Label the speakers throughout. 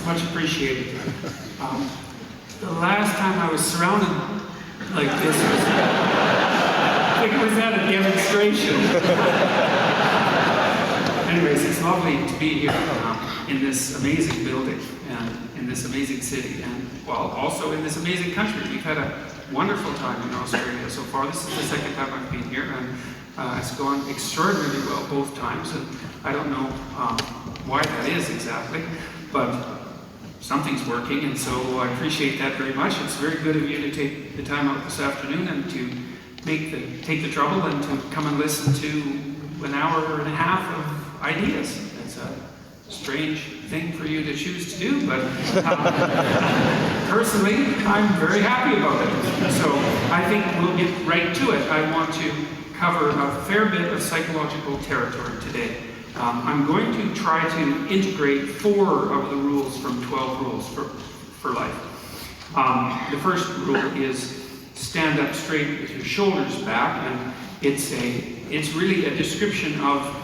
Speaker 1: It's much appreciated. The last time I was surrounded like this was, I think it was at a demonstration. Anyways, it's lovely to be here in this amazing building and in this amazing city, and well, also in this amazing country. We've had a wonderful time in Australia so far. This is the second time I've been here, and it's gone extraordinarily well both times, and I don't know why that is exactly, but something's working, and so I appreciate that very much. It's very good of you to take the time out this afternoon and to take the trouble and to come and listen to an hour and a half of ideas. It's a strange thing for you to choose to do, but personally, I'm very happy about it. So I think we'll get right to it. I want to cover a fair bit of psychological territory today. I'm going to try to integrate 4 of the rules from 12 rules for life. The first rule is stand up straight with your shoulders back, and it's really a description of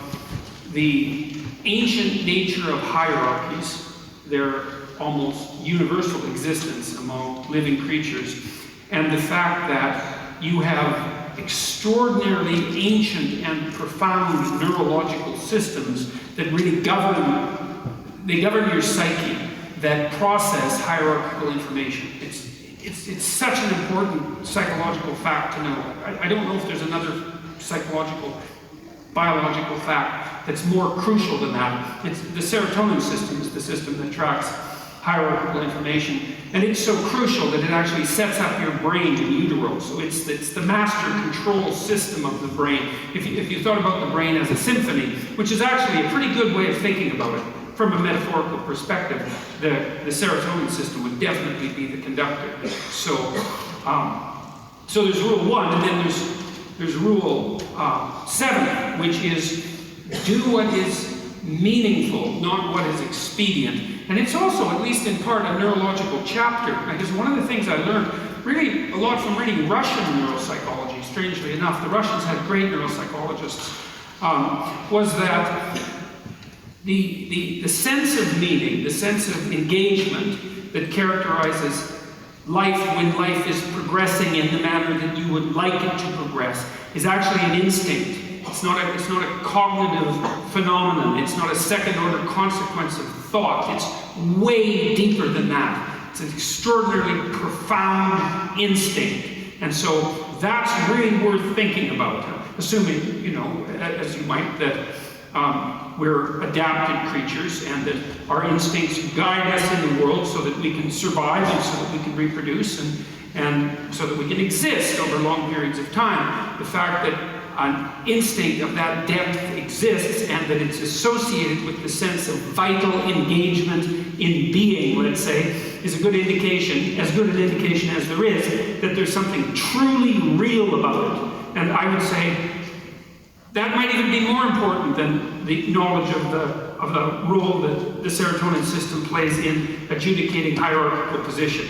Speaker 1: the ancient nature of hierarchies, their almost universal existence among living creatures, and the fact that you have extraordinarily ancient and profound neurological systems that really govern your psyche, that process hierarchical information. It's such an important psychological fact to know. I don't know if there's another psychological, biological fact that's more crucial than that. It's the serotonin system is the system that tracks hierarchical information, and it's so crucial that it actually sets up your brain in utero. So it's the master control system of the brain. If you thought about the brain as a symphony, which is actually a pretty good way of thinking about it from a metaphorical perspective, the serotonin system would definitely be the conductor. So there's rule 1, and then there's rule 7, which is do what is meaningful, not what is expedient. And it's also, at least in part, a neurological chapter, because one of the things I learned really a lot from reading Russian neuropsychology, strangely enough, the Russians had great neuropsychologists, was that the sense of meaning, the sense of engagement that characterizes life when life is progressing in the manner that you would like it to progress is actually an instinct. It's not a cognitive phenomenon. It's not a second-order consequence of thought. It's way deeper than that. It's an extraordinarily profound instinct. And so that's really worth thinking about, assuming, as you might, that we're adapted creatures and that our instincts guide us in the world so that we can survive and so that we can reproduce and so that we can exist over long periods of time. The fact that an instinct of that depth exists and that it's associated with the sense of vital engagement in being, let's say, is a good indication, as good an indication as there is, that there's something truly real about it. And I would say that might even be more important than the knowledge of the role that the serotonin system plays in adjudicating hierarchical position.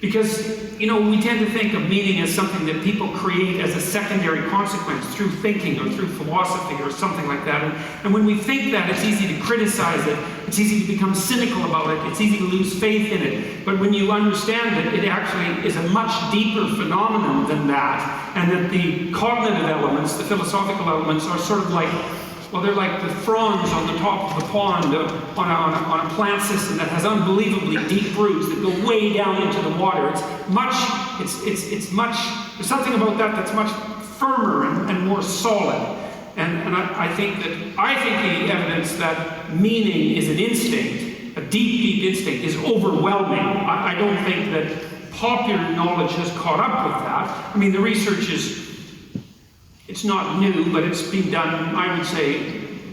Speaker 1: Because, we tend to think of meaning as something that people create as a secondary consequence through thinking or through philosophy or something like that. And when we think that, it's easy to criticize it. It's easy to become cynical about it. It's easy to lose faith in it. But when you understand that it actually is a much deeper phenomenon than that, and that the cognitive elements, the philosophical elements, are sort of like, well, they're like the fronds on the top of the pond on a plant system that has unbelievably deep roots that go way down into the water. There's something about that that's much firmer and more solid. And I think the evidence that meaning is an instinct, a deep instinct, is overwhelming. I don't think that popular knowledge has caught up with that. I mean, the research it's not new, but it's been done, I would say,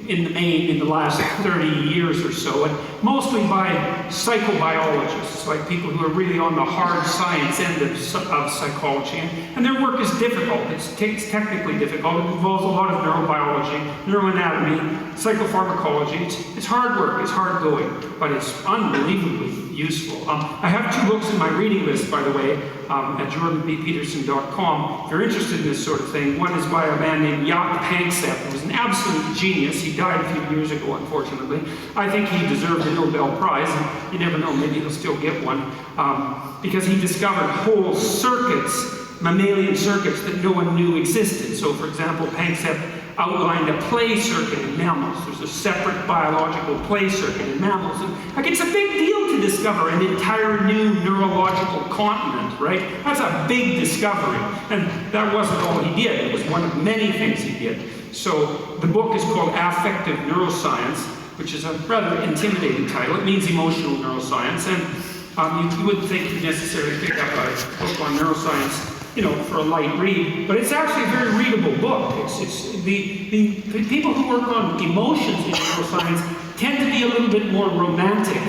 Speaker 1: in the main in the last 30 years or so, and mostly by psychobiologists, like people who are really on the hard science end of psychology. And their work is difficult. It's technically difficult. It involves a lot of neurobiology, neuroanatomy, psychopharmacology. It's hard work. It's hard going, but it's unbelievably useful. I have 2 books in my reading list, by the way, at jordanbpeterson.com. If you're interested in this sort of thing, one is by a man named Jaak Panksepp, who was an absolute genius. He died a few years ago, unfortunately. I think he deserved a Nobel Prize, and you never know, maybe he'll still get one, because he discovered whole circuits, mammalian circuits, that no one knew existed. So, for example, Panksepp outlined a play circuit in mammals. There's a separate biological play circuit in mammals. And like, it's a big deal to discover an entire new neurological continent, right? That's a big discovery. And that wasn't all he did. It was one of many things he did. So the book is called Affective Neuroscience, which is a rather intimidating title. It means emotional neuroscience. And you wouldn't think you'd necessarily pick up a book on neuroscience, you know, for a light read, but it's actually a very readable book. It's the people who work on emotions in neuroscience tend to be a little bit more romantic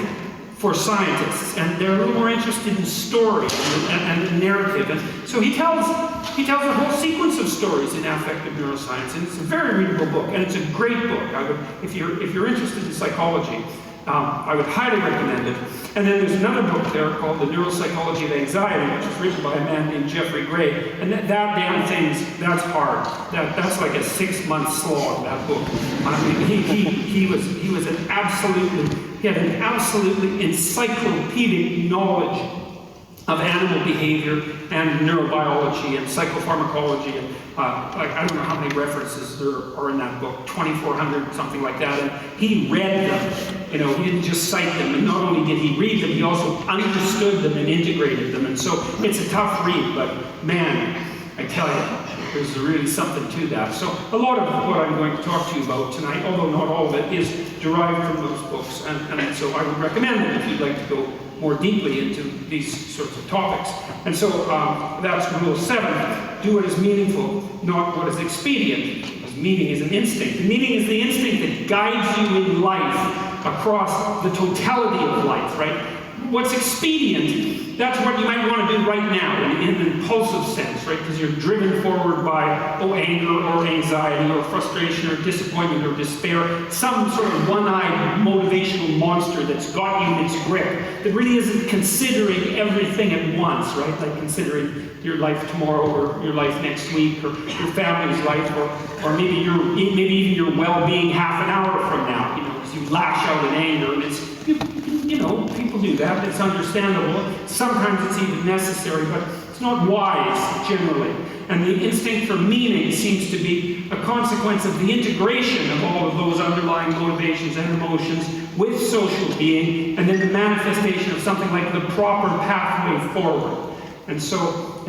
Speaker 1: for scientists, and they're a little more interested in story and narrative. And so he tells a whole sequence of stories in affective neuroscience, and it's a very readable book, and it's a great book. If you're interested in psychology, I would highly recommend it. And then there's another book there called The Neuropsychology of Anxiety, which is written by a man named Jeffrey Gray. And that damn that's hard. That's like a 6-month slog, that book. I mean, he had an absolutely encyclopedic knowledge of animal behavior and neurobiology and psychopharmacology, and I don't know how many references there are in that book, 2,400, something like that, and he read them. You know, he didn't just cite them, and not only did he read them, he also understood them and integrated them, and so it's a tough read, but man, I tell you, there's really something to that. So a lot of what I'm going to talk to you about tonight, although not all of it, is derived from those books, and so I would recommend them if you'd like to go more deeply into these sorts of topics. And so that's Rule 7. Do what is meaningful, not what is expedient. Because meaning is an instinct. And meaning is the instinct that guides you in life across the totality of life, right? What's expedient, that's what you might want to do right now in an impulsive sense, right? Because you're driven forward by, anger or anxiety or frustration or disappointment or despair, some sort of one-eyed motivational monster that's got you in its grip, that really isn't considering everything at once, right? Like considering your life tomorrow or your life next week or your family's life or maybe even your well-being half an hour from now, you know, as you lash out in anger. And it's, you know, people do that. It's understandable. Sometimes it's even necessary, but it's not wise, generally. And the instinct for meaning seems to be a consequence of the integration of all of those underlying motivations and emotions with social being, and then the manifestation of something like the proper pathway forward. And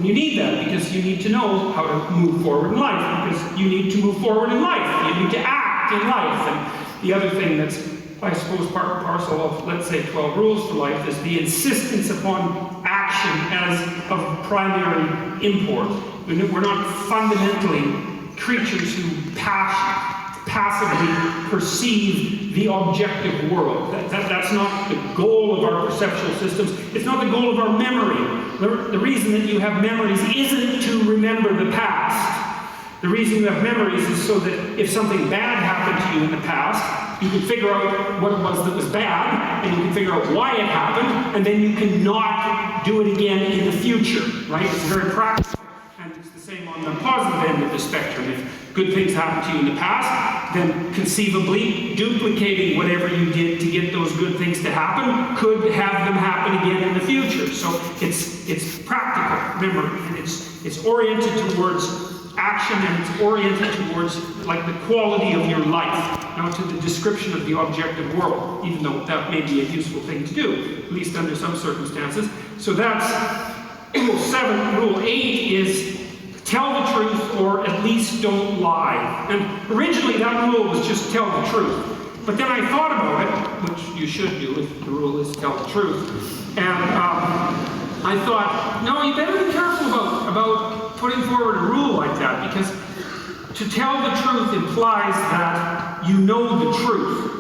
Speaker 1: you need that because you need to know how to move forward in life, because you need to move forward in life. You need to act in life. And the other thing that's, I suppose, part and parcel of, let's say, 12 rules for life is the insistence upon action as of primary import. We're not fundamentally creatures who passively perceive the objective world. That's not the goal of our perceptual systems. It's not the goal of our memory. The reason that you have memories isn't to remember the past. The reason you have memories is so that if something bad happened to you in the past, you can figure out what it was that was bad, and you can figure out why it happened, and then you can not do it again in the future, right? It's very practical. And it's the same on the positive end of the spectrum. If good things happen to you in the past, then conceivably duplicating whatever you did to get those good things to happen could have them happen again in the future. So it's practical memory, and it's oriented towards action, and it's oriented towards like the quality of your life, not to the description of the objective world, even though that may be a useful thing to do, at least under some circumstances. So that's Rule 7. Rule 8 is tell the truth, or at least don't lie. And originally that rule was just tell the truth. But then I thought about it, which you should do if the rule is tell the truth. And I thought, no, you better be careful about putting forward a rule like that, because to tell the truth implies that you know the truth.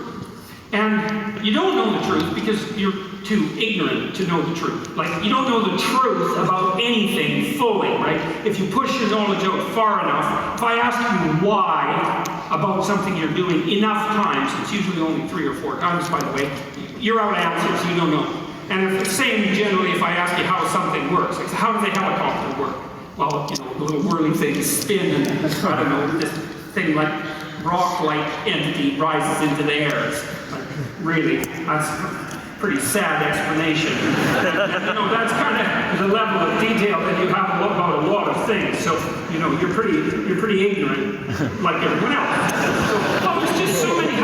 Speaker 1: And you don't know the truth because you're too ignorant to know the truth. Like, you don't know the truth about anything fully, right? If you push your knowledge out far enough, if I ask you why about something you're doing enough times, it's usually only 3 or 4 times, by the way, you're out answers, you don't know. And it's the same generally if I ask you how something works. Like, how does a helicopter work? Well, you know, the little whirly things spin, and I don't know, this thing like rock-like entity rises into the air. It's like, really, that's a pretty sad explanation. You know, that's kind of the level of detail that you have about a lot of things. So, you know, you're pretty ignorant, like everyone else. So, well, there's just so many.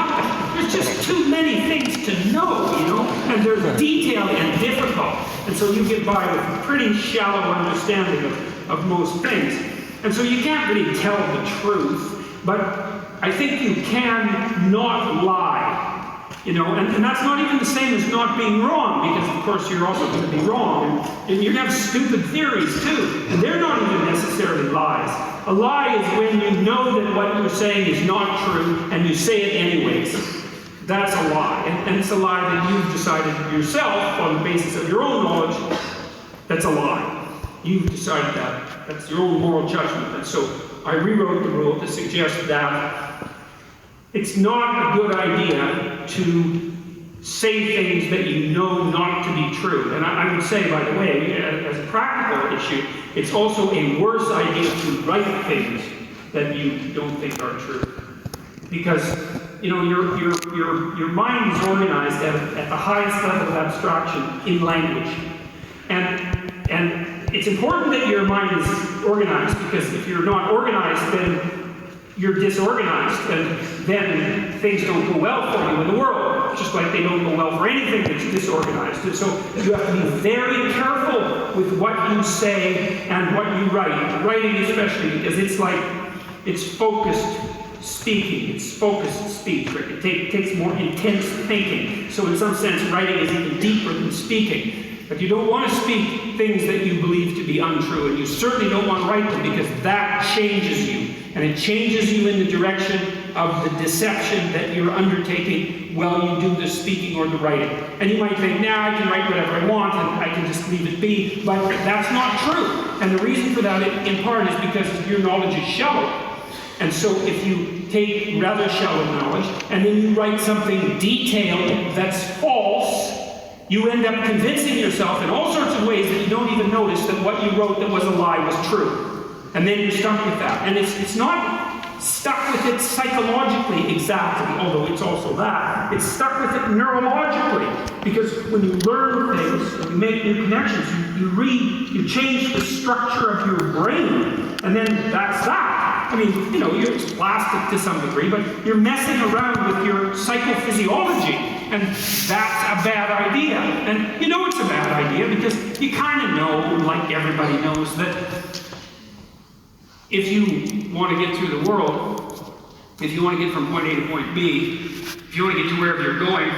Speaker 1: There's just too many things to know, you know, and they're detailed and difficult. And so you get by with a pretty shallow understanding of most things. And so you can't really tell the truth, but I think you can not lie, you know, and that's not even the same as not being wrong, because of course you're also going to be wrong, and you're going to have stupid theories too, and they're not even necessarily lies. A lie is when you know that what you're saying is not true, and you say it anyways. That's a lie, and it's a lie that you've decided yourself on the basis of your own knowledge. That's a lie. You've decided that. That's your own moral judgment. And so I rewrote the rule to suggest that it's not a good idea to say things that you know not to be true. And I would say, by the way, as a practical issue, it's also a worse idea to write things that you don't think are true. Because, you know, your mind is organized at the highest level of abstraction in language. And it's important that your mind is organized, because if you're not organized, then you're disorganized, and then things don't go well for you in the world, just like they don't go well for anything that's disorganized. And so you have to be very careful with what you say and what you write. Writing especially, because it's focused speaking, it's focused speech. Right? It takes more intense thinking. So in some sense, writing is even deeper than speaking. But you don't want to speak things that you believe to be untrue, and you certainly don't want to write them, because that changes you. And it changes you in the direction of the deception that you're undertaking while you do the speaking or the writing. And you might think, nah, I can write whatever I want, and I can just leave it be. But that's not true. And the reason for that, in part, is because your knowledge is shallow. And so if you take rather shallow knowledge, and then you write something detailed that's false, you end up convincing yourself in all sorts of ways that you don't even notice that what you wrote that was a lie was true. And then you're stuck with that. And it's not stuck with it psychologically exactly, although it's also that. It's stuck with it neurologically. Because when you learn things, and you make new connections, you read, you change the structure of your brain. And then that's that. I mean, you know, it's plastic to some degree, but you're messing around with your psychophysiology. And that's a bad idea. And you know it's a bad idea because you kind of know, like everybody knows, that if you want to get through the world, if you want to get from point A to point B, if you want to get to wherever you're going,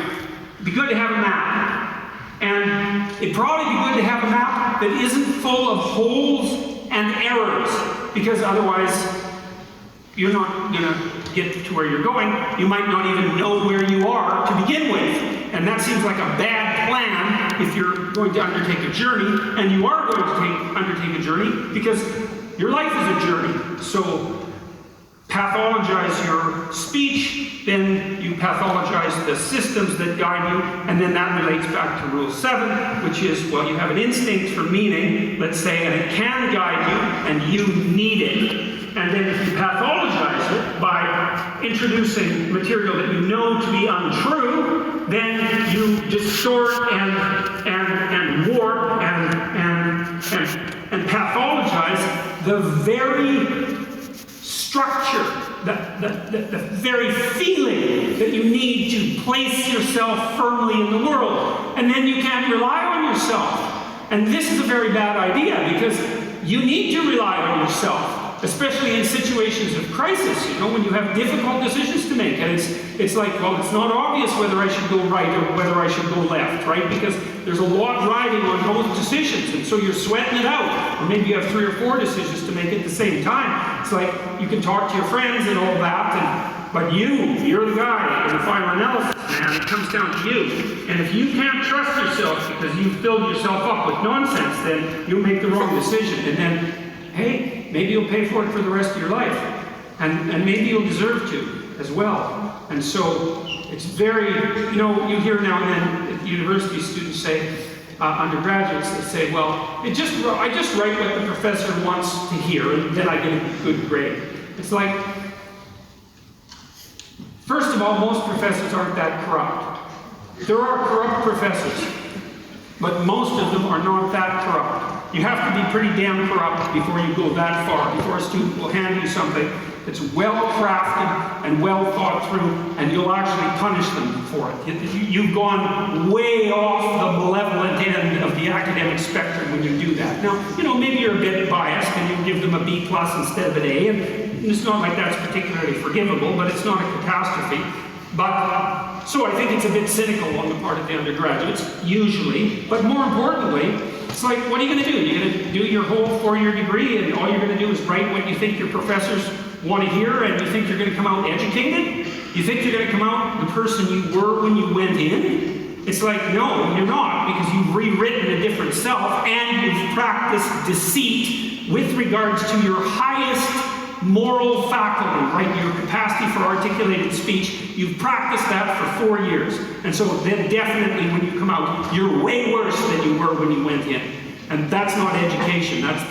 Speaker 1: it'd be good to have a map. And it'd probably be good to have a map that isn't full of holes and errors, because otherwise you're not going to get to where you're going. You might not even know where you are to begin with. And that seems like a bad plan if you're going to undertake a journey, and you are going to undertake a journey because your life is a journey. So pathologize your speech, then you pathologize the systems that guide you, and then that relates back to Rule 7, which is, well, you have an instinct for meaning, let's say, and it can guide you, and you need it. And then if you pathologize it by introducing material that you know to be untrue, then you distort and warp and pathologize the very structure, the very feeling that you need to place yourself firmly in the world. And then you can't rely on yourself. And this is a very bad idea, because you need to rely on yourself. Especially in situations of crisis, you know, when you have difficult decisions to make. And it's like, well, it's not obvious whether I should go right or whether I should go left, right? Because there's a lot riding on both decisions, and so you're sweating it out. Or maybe you have 3 or 4 decisions to make at the same time. It's like, you can talk to your friends and all that, but you're the guy in the final analysis, man. It comes down to you. And if you can't trust yourself because you've filled yourself up with nonsense, then you'll make the wrong decision. And then, hey, maybe you'll pay for it for the rest of your life. And maybe you'll deserve to as well. And so it's very, you know, you hear now and then at university students say, undergraduates that say, well, I just write what the professor wants to hear, and then I get a good grade. It's like, first of all, most professors aren't that corrupt. There are corrupt professors, but most of them are not that corrupt. You have to be pretty damn corrupt before you go that far, before a student will hand you something that's well crafted and well thought through, and you'll actually punish them for it. You've gone way off the malevolent end of the academic spectrum when you do that. Now, maybe you're a bit biased and you give them a B+ instead of an A, and it's not like that's particularly forgivable, but it's not a catastrophe. But, so I think it's a bit cynical on the part of the undergraduates, usually, but more importantly, it's like, what are you going to do? You're going to do your whole 4-year degree, and all you're going to do is write what you think your professors want to hear, and you think you're going to come out educated? You think you're going to come out the person you were when you went in? It's like, no, you're not, because you've rewritten a different self, and you've practiced deceit with regards to your highest moral faculty, right? Your capacity for articulated speech. You've practiced that for 4 years. And so then definitely when you come out, you're way worse than you were when you went in. And that's not education. That's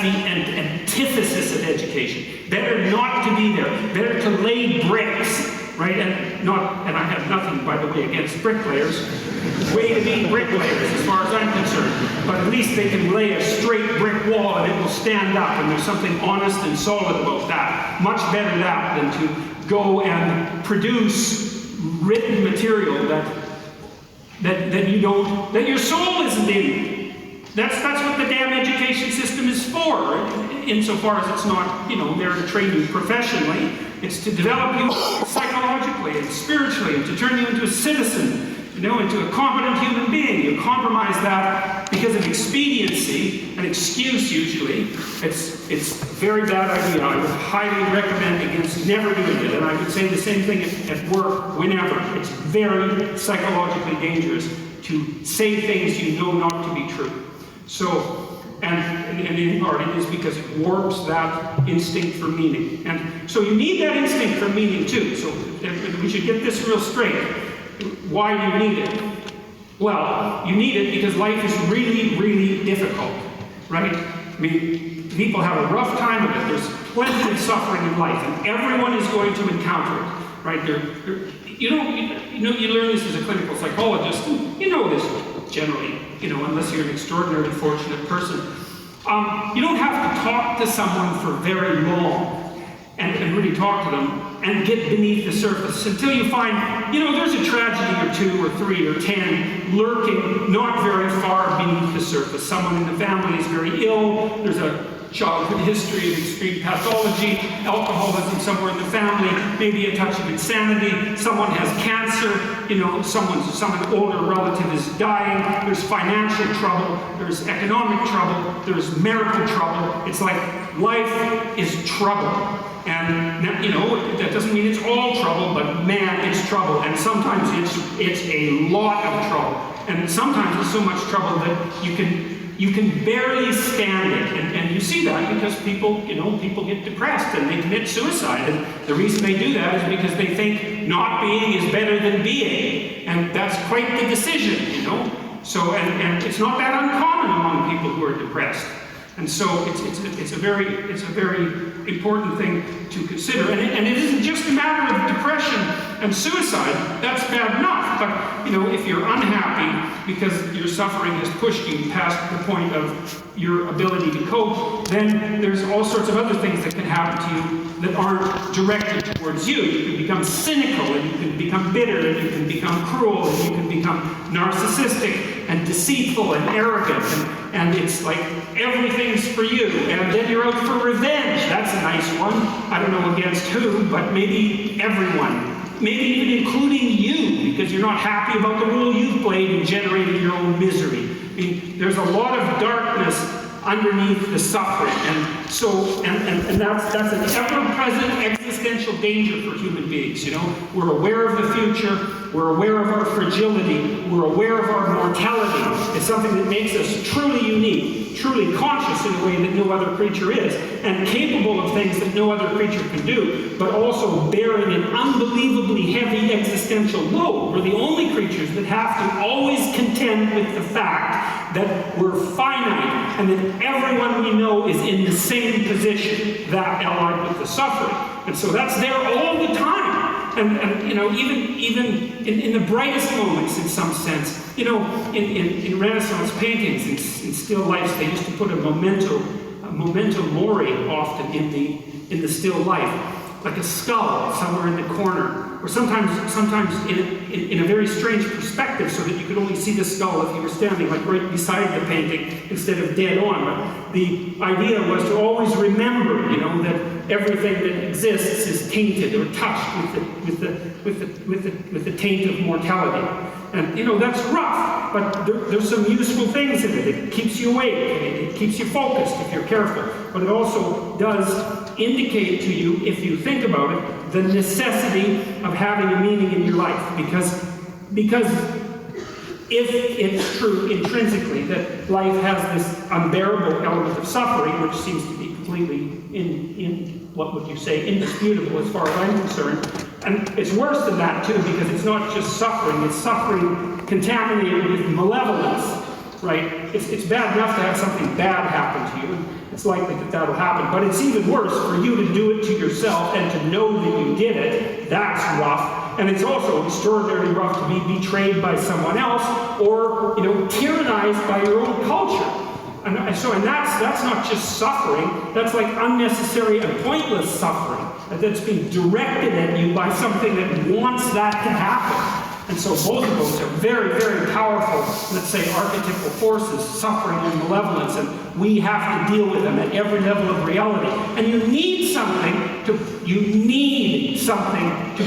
Speaker 1: the antithesis of education. Better not to be there. Better to lay bricks, right? And I have nothing, by the way, against bricklayers. Way to be bricklayers, as far as I'm concerned. But at least they can lay a straight brick wall and it will stand up, and there's something honest and solid about that. Much better that than to go and produce written material that your soul isn't in. That's what the damn education system is for, insofar as it's not, there to train you professionally. It's to develop you psychologically and spiritually, and to turn you into a citizen, into a competent human being. You compromise that because of expediency, an excuse usually. It's a very bad idea. I would highly recommend against never doing it, and I would say the same thing at work, whenever. It's very psychologically dangerous to say things you know not to be true. So, and in part it is because it warps that instinct for meaning. And so you need that instinct for meaning too. So and we should get this real straight. Why do you need it? Well, you need it because life is really, really difficult, right? I mean, people have a rough time of it. There's plenty of suffering in life, and everyone is going to encounter it, right? You learn this as a clinical psychologist, and you know this generally, unless you're an extraordinarily fortunate person. You don't have to talk to someone for very long and really talk to them and get beneath the surface until you find, there's a tragedy or 2 or 3 or 10 lurking not very far beneath the surface. Someone in the family is very ill, there's a childhood history of extreme pathology, alcoholism somewhere in the family, maybe a touch of insanity, someone has cancer, some older relative is dying, there's financial trouble, there's economic trouble, there's marital trouble. It's like life is trouble. And, that doesn't mean it's all trouble, but man, it's trouble. And sometimes it's a lot of trouble. And sometimes it's so much trouble that you can barely stand it. And you see that because people get depressed and they commit suicide. And the reason they do that is because they think not being is better than being. And that's quite the decision, So, and it's not that uncommon among people who are depressed. And so it's a very important thing to consider. And it isn't just a matter of depression and suicide. That's bad enough. But, if you're unhappy because your suffering has pushed you past the point of your ability to cope, then there's all sorts of other things that can happen to you that aren't directed towards you. You can become cynical, and you can become bitter, and you can become cruel, and you can become narcissistic and deceitful and arrogant, and it's like everything's for you, and then you're out for revenge. That's a nice one. I don't know against who, but maybe everyone. Maybe even including you, because you're not happy about the role you've played in generating your own misery. I mean, there's a lot of darkness underneath the suffering, and so that's an ever-present existential danger for human beings. We're aware of the future. we're aware of our fragility, we're aware of our mortality. It's something that makes us truly unique, truly conscious in a way that no other creature is, and capable of things that no other creature can do, but also bearing an unbelievably heavy existential load. We're the only creatures that have to always contend with the fact that we're finite and that everyone we know is in the same position, that allied with the suffering. And so that's there all the time. And you know, even in the brightest moments, in some sense, you know, in Renaissance paintings, in still lifes, they used to put a memento mori often in the still life, like a skull somewhere in the corner, or sometimes in a very strange perspective, so that you could only see the skull if you were standing like right beside the painting instead of dead on. But the idea was to always remember, you know, that everything that exists is tainted or touched with the taint of mortality. And you know, that's rough, but there's some useful things in it. It keeps you awake, it keeps you focused if you're careful. But it also does indicate to you, if you think about it, the necessity of having a meaning in your life. Because if it's true intrinsically that life has this unbearable element of suffering, which seems to be completely what would you say, indisputable as far as I'm concerned. And it's worse than that too, because it's not just suffering, it's suffering contaminated with malevolence, right? It's bad enough to have something bad happen to you. It's likely that that'll happen, but it's even worse for you to do it to yourself and to know that you did it. That's rough. And it's also extraordinarily rough to be betrayed by someone else, or, you know, tyrannized by your own culture. And that's not just suffering, that's like unnecessary and pointless suffering that's being directed at you by something that wants that to happen. And so both of those are very, very powerful, let's say, archetypal forces, suffering and malevolence, and we have to deal with them at every level of reality. And you need something to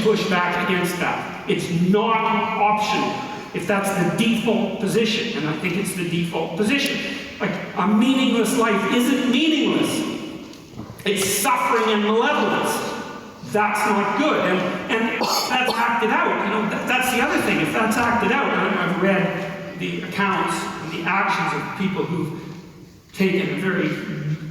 Speaker 1: push back against that. It's not optional. If that's the default position, and I think it's the default position. Like, a meaningless life isn't meaningless. It's suffering and malevolence. That's not good. And that's acted out. You know, that's the other thing. If that's acted out, and I've read the accounts and the actions of people who've taken a very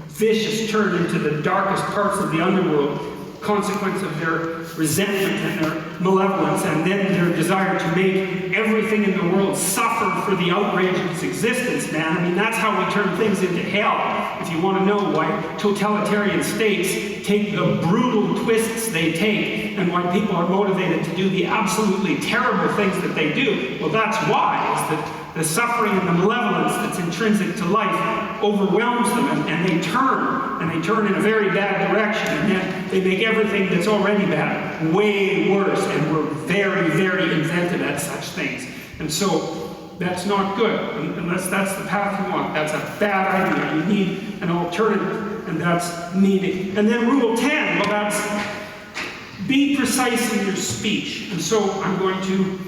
Speaker 1: vicious turn into the darkest parts of the underworld, consequence of their resentment and their malevolence, and then their desire to make everything in the world suffer for the outrage of its existence, man. I mean, that's how we turn things into hell. If you want to know why totalitarian states take the brutal twists they take, and why people are motivated to do the absolutely terrible things that they do, well, that's why, is that the suffering and the malevolence that's intrinsic to life overwhelms them, and they turn in a very bad direction, and then they make everything that's already bad way worse, and we're very, very inventive at such things. And so that's not good, unless that's the path you want. That's a bad idea. You need an alternative, and that's meaning. And then rule 10, well, that's be precise in your speech. And so I'm going to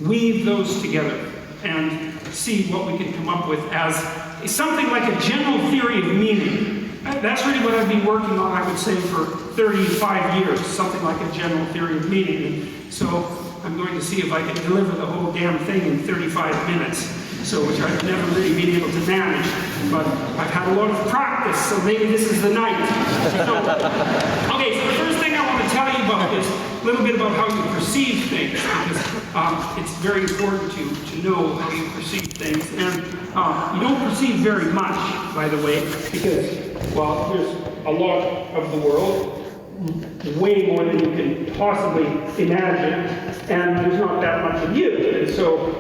Speaker 1: weave those together and see what we can come up with as something like a general theory of meaning. That's really what I've been working on, I would say, for 35 years, something like a general theory of meaning. And so I'm going to see if I can deliver the whole damn thing in 35 minutes, so which I've never really been able to manage, but I've had a lot of practice, so maybe this is the night. So, okay, so the first thing I want to tell you about is a little bit about how you perceive things, because it's very important to know how you perceive things. And you don't perceive very much, by the way, because, well, there's a lot of the world, way more than you can possibly imagine, and there's not that much of you. And so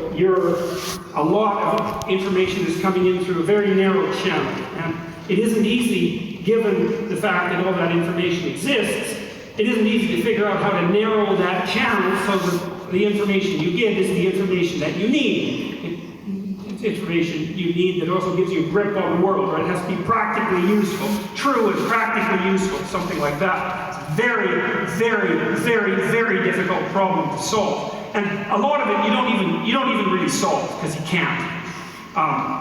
Speaker 1: a lot of information is coming in through a very narrow channel. And it isn't easy, given the fact that all that information exists, it isn't easy to figure out how to narrow that channel so that the information you get is the information that you need. It's information you need that also gives you a grip on the world, right? It has to be practically useful, true and practically useful, something like that. It's very, very, very, very difficult problem to solve. And a lot of it you don't even really solve, because you can't.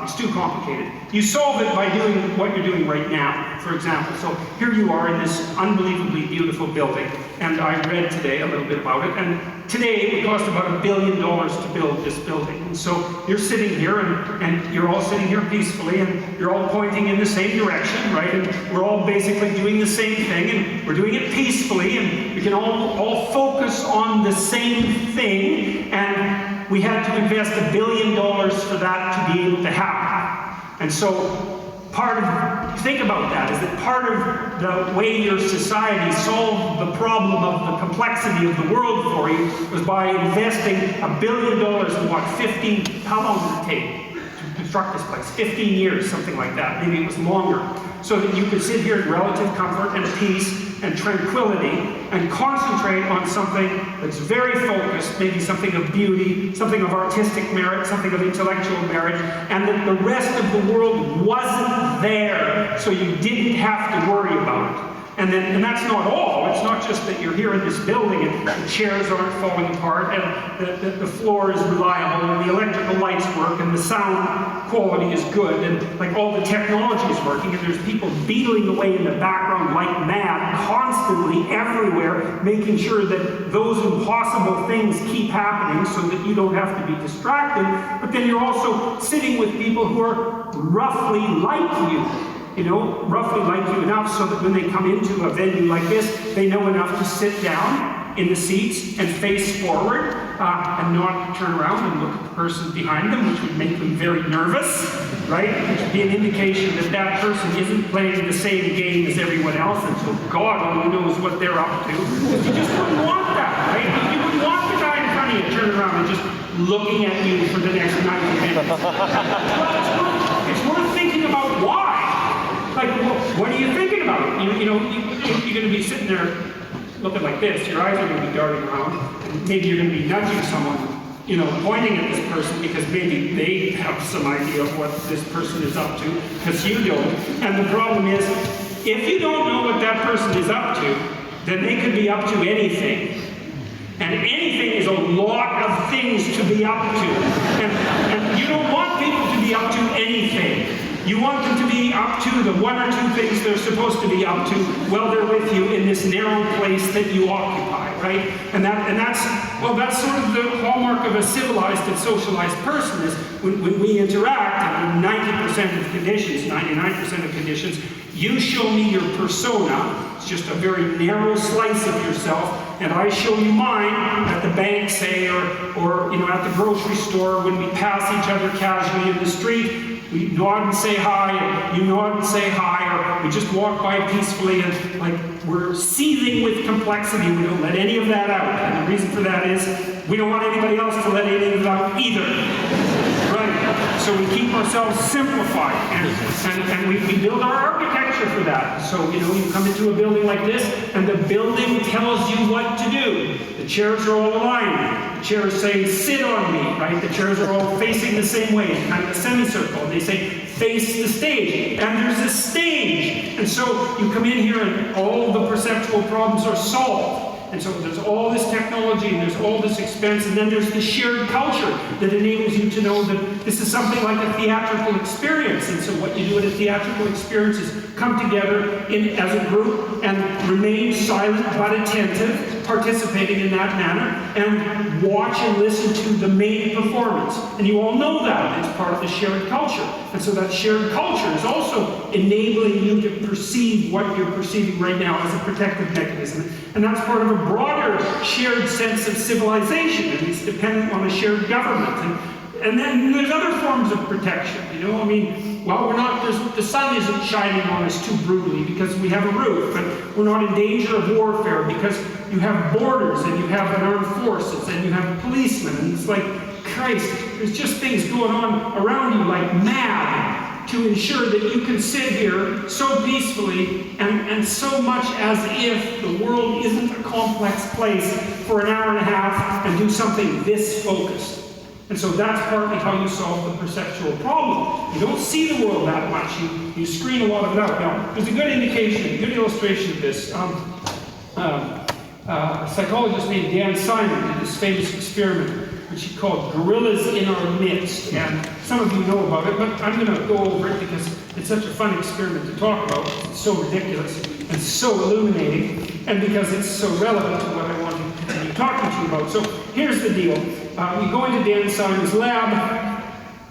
Speaker 1: It's too complicated. You solve it by doing what you're doing right now, for example. So here you are in this unbelievably beautiful building, and I read today a little bit about it, and today it would cost about $1 billion to build this building. And so you're sitting here, and you're all sitting here peacefully, and you're all pointing in the same direction, right? And we're all basically doing the same thing, and we're doing it peacefully, and we can all focus on the same thing, and we had to invest $1 billion for that to be able to happen. And so think about that, is that part of the way your society solved the problem of the complexity of the world for you was by investing $1 billion in what, how long did it take to construct this place? 15 years, something like that. Maybe it was longer. So that you could sit here in relative comfort and peace and tranquility and concentrate on something that's very focused, maybe something of beauty, something of artistic merit, something of intellectual merit, and that the rest of the world wasn't there, so you didn't have to worry about it. And that's not all. It's not just that you're here in this building and the chairs aren't falling apart and the floor is reliable and the electrical lights work and the sound quality is good and like all the technology is working and there's people beetling away in the background like mad, constantly everywhere, making sure that those impossible things keep happening so that you don't have to be distracted. But then you're also sitting with people who are roughly like you. Roughly like you enough so that when they come into a venue like this, they know enough to sit down in the seats and face forward and not turn around and look at the person behind them, which would make them very nervous, right? Which would be an indication that that person isn't playing the same game as everyone else, and so God only knows what they're up to. Because you just wouldn't want that, right? You wouldn't want the guy in front of you turning around and just looking at you for the next 90 minutes. Well, it's worth thinking about why. Like, what are you thinking about? You're going to be sitting there looking like this. Your eyes are going to be darting around. And maybe you're going to be nudging someone, pointing at this person because maybe they have some idea of what this person is up to, because you don't. And the problem is, if you don't know what that person is up to, then they could be up to anything. And anything is a lot of things to be up to. And you don't want people to be up to anything. You want them to be up to the one or two things they're supposed to be up to while they're with you in this narrow place that you occupy, right? And that's sort of the hallmark of a civilized and socialized person is when we interact, in 90% of conditions, 99% of conditions, you show me your persona. It's just a very narrow slice of yourself, and I show you mine at the bank, say, or at the grocery store when we pass each other casually in the street. We nod and say hi, and you nod and say hi, or we just walk by peacefully, and like we're seething with complexity. We don't let any of that out, and the reason for that is we don't want anybody else to let any of it out either. Right? So we keep ourselves simplified, and we build our architecture for that. So, you come into a building like this, and the building tells you what to do. The chairs are all aligned. The chairs say, sit on me, right? The chairs are all facing the same way, kind of a semicircle. And they say, face the stage. And there's a stage. And so you come in here, and all the perceptual problems are solved. And so there's all this technology, and there's all this expense, and then there's the shared culture that enables you to know that this is something like a theatrical experience. And so what you do in a theatrical experience is come together as a group and remain silent but attentive, participating in that manner, and watch and listen to the main performance. And you all know that. It's part of the shared culture. And so that shared culture is also enabling you to perceive what you're perceiving right now as a protective mechanism. And that's part of a broader shared sense of civilization, and it's dependent on a shared government. And then there's other forms of protection, the sun isn't shining on us too brutally because we have a roof, and we're not in danger of warfare because you have borders, and you have an armed forces, and you have policemen, and it's like, Christ, there's just things going on around you like mad to ensure that you can sit here so peacefully and so much as if the world isn't a complex place for an hour and a half and do something this focused. And so that's partly how you solve the perceptual problem. You don't see the world that much. You screen a lot of it out. Now, there's a good indication, a good illustration of this. A psychologist named Dan Simon did this famous experiment, which he called Gorillas in Our Midst. And some of you know about it, but I'm going to go over it because it's such a fun experiment to talk about. It's so ridiculous and so illuminating, and because it's so relevant to what I want to talking to you about. So here's the deal. We go into Dan Simon's lab.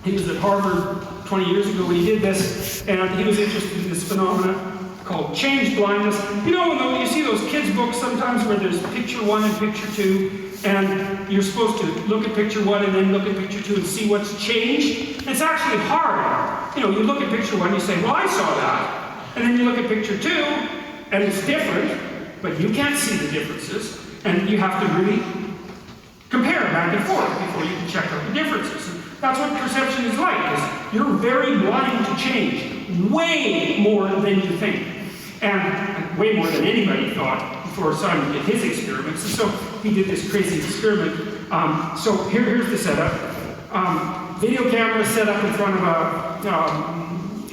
Speaker 1: He was at Harvard 20 years ago when he did this, and he was interested in this phenomenon called change blindness. You know, when you see those kids' books sometimes where there's picture 1 and picture 2, and you're supposed to look at picture 1 and then look at picture 2 and see what's changed? It's actually hard. You know, you look at picture 1, you say, well, I saw that. And then you look at picture 2, and it's different, but you can't see the differences, and you have to really compare back and forth before you can check out the differences. And that's what perception is like, is you're very blind to change, way more than you think. And way more than anybody thought before Simon did his experiments. And so he did this crazy experiment. So here's the setup. Video camera set up in front of a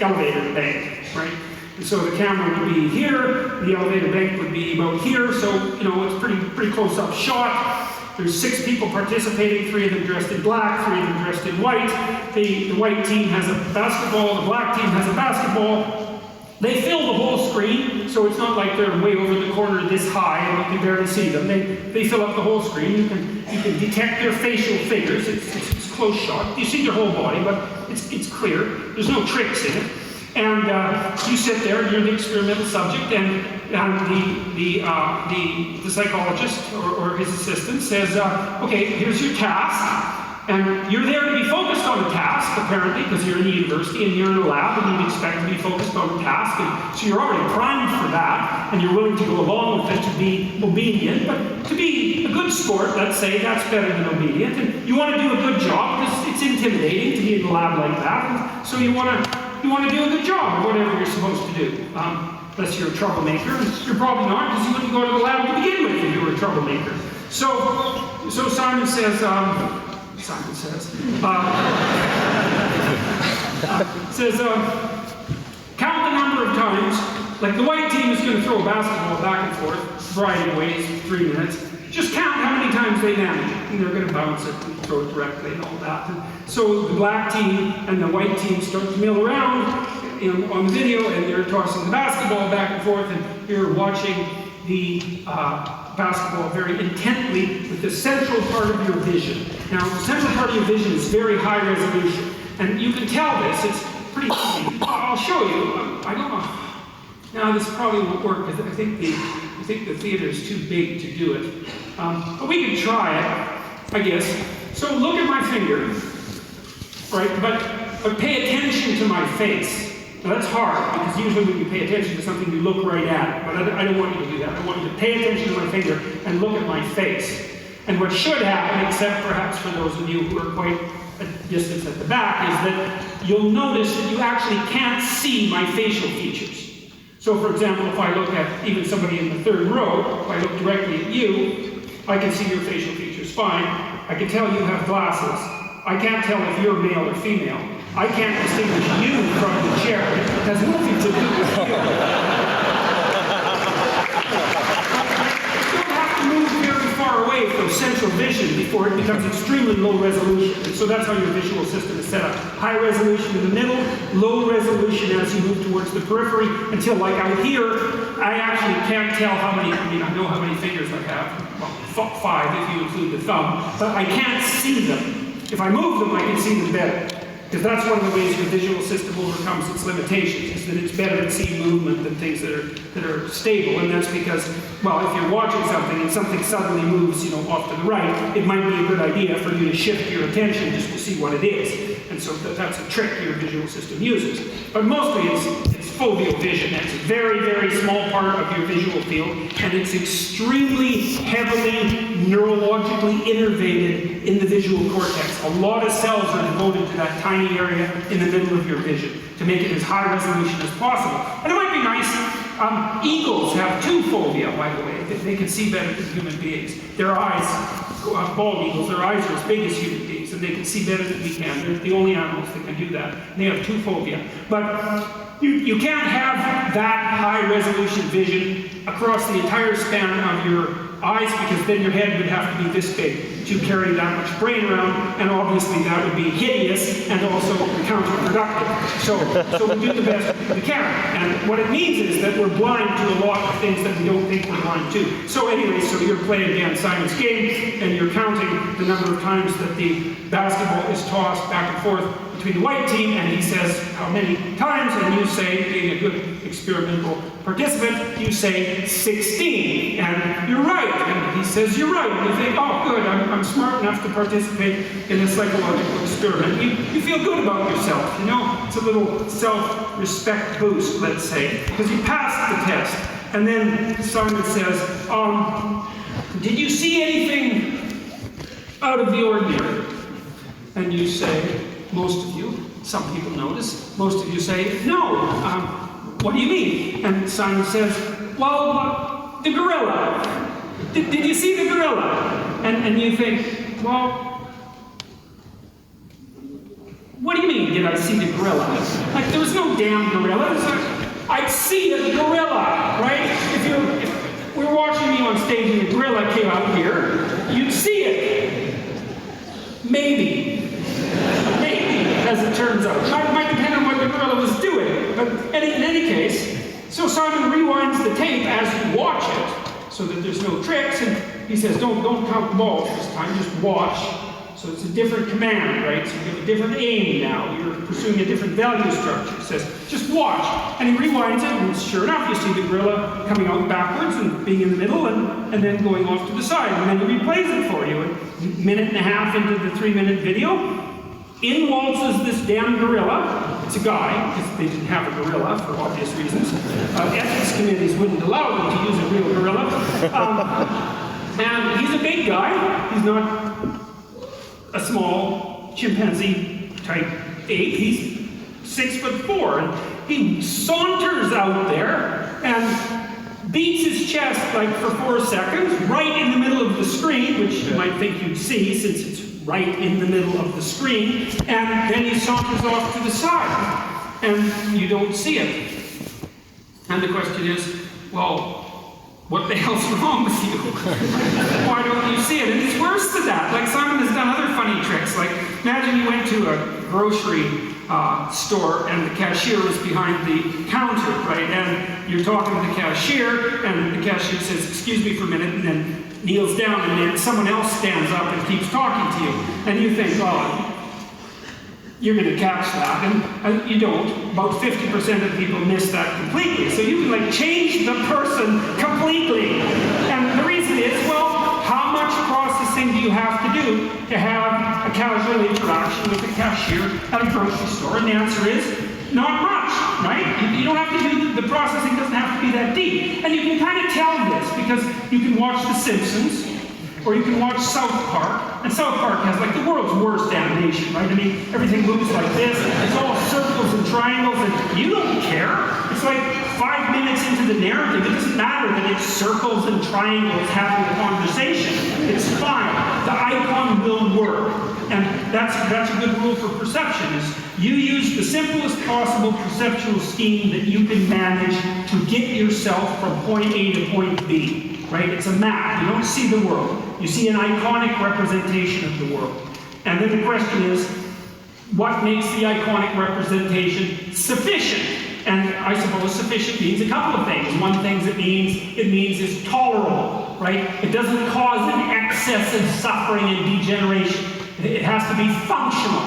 Speaker 1: elevator bank, right? And so the camera would be here, the elevator bank would be about here, so you know it's pretty close-up shot. There's 6 people participating, 3 of them dressed in black, 3 of them dressed in white. The white team has a basketball, the black team has a basketball. They fill the whole screen, so it's not like they're way over the corner this high and you can barely see them. They fill up the whole screen. You can detect their facial figures. It's close shot. You see their whole body, but it's clear. There's no tricks in it. And you sit there, and you're the experimental subject, and the psychologist or his assistant says, okay, here's your task. And you're there to be focused on the task, apparently, because you're in the university and you're in a lab and you'd expect to be focused on the task. And so you're already primed for that, and you're willing to go along with it to be obedient. But to be a good sport, let's say, that's better than obedient. And you want to do a good job because it's intimidating to be in a lab like that. And so you want to do a good job of whatever you're supposed to do. Unless you're a troublemaker. You're probably not, because you wouldn't go to the lab to begin with if you were a troublemaker. So Simon says, count the number of times, like the white team is going to throw a basketball back and forth, a variety of ways, 3 minutes. Just count how many times they manage it, and they're going to bounce it and throw it directly and all that. And so the black team and the white team start to mill around on the video, and they're tossing the basketball back and forth, and you're watching the basketball very intently with the central part of your vision. Now, the central part of your vision is very high resolution, and you can tell this. It's pretty easy. I'll show you. I don't know. Now, this probably won't work because I think the theater is too big to do it. But we can try it, I guess. So look at my finger, right? But pay attention to my face. Now that's hard, because usually when you pay attention to something, you look right at it. But I don't want you to do that. I want you to pay attention to my finger and look at my face. And what should happen, except perhaps for those of you who are quite a distance at the back, is that you'll notice that you actually can't see my facial features. So for example, if I look at even somebody in the 3rd row, if I look directly at you, I can see your facial features fine. I can tell you have glasses. I can't tell if you're male or female. I can't distinguish you from the chair. It has nothing to do with you. You don't have to move very far away from central vision before it becomes extremely low resolution. And so that's how your visual system is set up. High resolution in the middle, low resolution as you move towards the periphery, until like out here, I actually can't tell how many, I know how many fingers I have. Well, 5 if you include the thumb, but I can't see them. If I move them, I can see them better. Because that's one of the ways your visual system overcomes its limitations, is that it's better at seeing movement than things that are stable. And that's because, well, if you're watching something and something suddenly moves, off to the right, it might be a good idea for you to shift your attention just to see what it is. And so that's a trick your visual system uses. But mostly it's foveal vision. It's a very, very small part of your visual field, and it's extremely heavily neurologically innervated in the visual cortex. A lot of cells are devoted to that tiny area in the middle of your vision to make it as high resolution as possible. And it might be nice. Eagles have 2 fovea, by the way. They can see better than human beings. Their eyes, bald eagles, their eyes are as big as human beings, and they can see better than we can. They're the only animals that can do that. And they have 2 fovea. But you can't have that high resolution vision across the entire span of your eyes, because then your head would have to be this big to carry that much brain around, and obviously that would be hideous and also counterproductive. So we do the best we can. And what it means is that we're blind to a lot of things that we don't think we're blind to. So anyway, so you're playing again Simon's game, and you're counting the number of times that the basketball is tossed back and forth between the white team, and he says how many times, and you say, being a good experimental participant, you say 16, and you're right, and he says you're right, and you think, oh good, I'm smart enough to participate in a psychological experiment. You feel good about yourself, you know, it's a little self-respect boost, let's say, because you passed the test. And then Simon says, did you see anything out of the ordinary? And you say, most of you, some people notice, most of you say, no, what do you mean? And Simon says, well, the gorilla. Did you see the gorilla? And you think, well, what do you mean, did I see the gorilla? Like, there was no damn gorilla. I'd see a gorilla, right? If we were watching me on stage and a gorilla came out here, you'd see it. Maybe, as it turns out. It might depend on what the gorilla was doing. But in any case, so Simon rewinds the tape as you watch it, so that there's no tricks, and he says, don't count the balls this time, just watch. So it's a different command, right? So you have a different aim now. You're pursuing a different value structure. It says, just watch. And he rewinds it, and sure enough, you see the gorilla coming out backwards and being in the middle, and then going off to the side. And then he replays it for you. And a minute and a half into the 3-minute video, in waltzes this damn gorilla. It's a guy, because they didn't have a gorilla for obvious reasons. Ethics committees wouldn't allow them to use a real gorilla. And he's a big guy. He's not a small chimpanzee type ape. He's 6'4", and he saunters out there and beats his chest like for 4 seconds, right in the middle of the screen, which you might think you'd see since it's right in the middle of the screen, and then he saunters off to the side, and you don't see it. And the question is, well, what the hell's wrong with you? Why don't you see it? And it's worse than that. Like, Simon has done other funny tricks. Like, imagine you went to a grocery store and the cashier was behind the counter, right? And you're talking to the cashier, and the cashier says, excuse me for a minute, and then kneels down, and then someone else stands up and keeps talking to you. And you think, well, you're going to catch that, and you don't. About 50% of people miss that completely. So you can like change the person completely. And the reason is, well, how much processing do you have to do to have a casual interaction with a cashier at a grocery store? And the answer is, not much, right? You don't have to do, the processing doesn't have to be that deep. And you can kind of tell this because you can watch The Simpsons, or you can watch South Park, and South Park has like the world's worst animation, right? I mean, everything moves like this, it's all circles and triangles, and you don't care. It's like 5 minutes into the narrative, it doesn't matter that it's circles and triangles having a conversation. It's fine. The icon will work. And that's a good rule for perception, is you use the simplest possible perceptual scheme that you can manage to get yourself from point A to point B, right? It's a map. You don't see the world. You see an iconic representation of the world. And then the question is, what makes the iconic representation sufficient? And I suppose sufficient means a couple of things. One thing it means is tolerable, right? It doesn't cause an excess of suffering and degeneration. It has to be functional,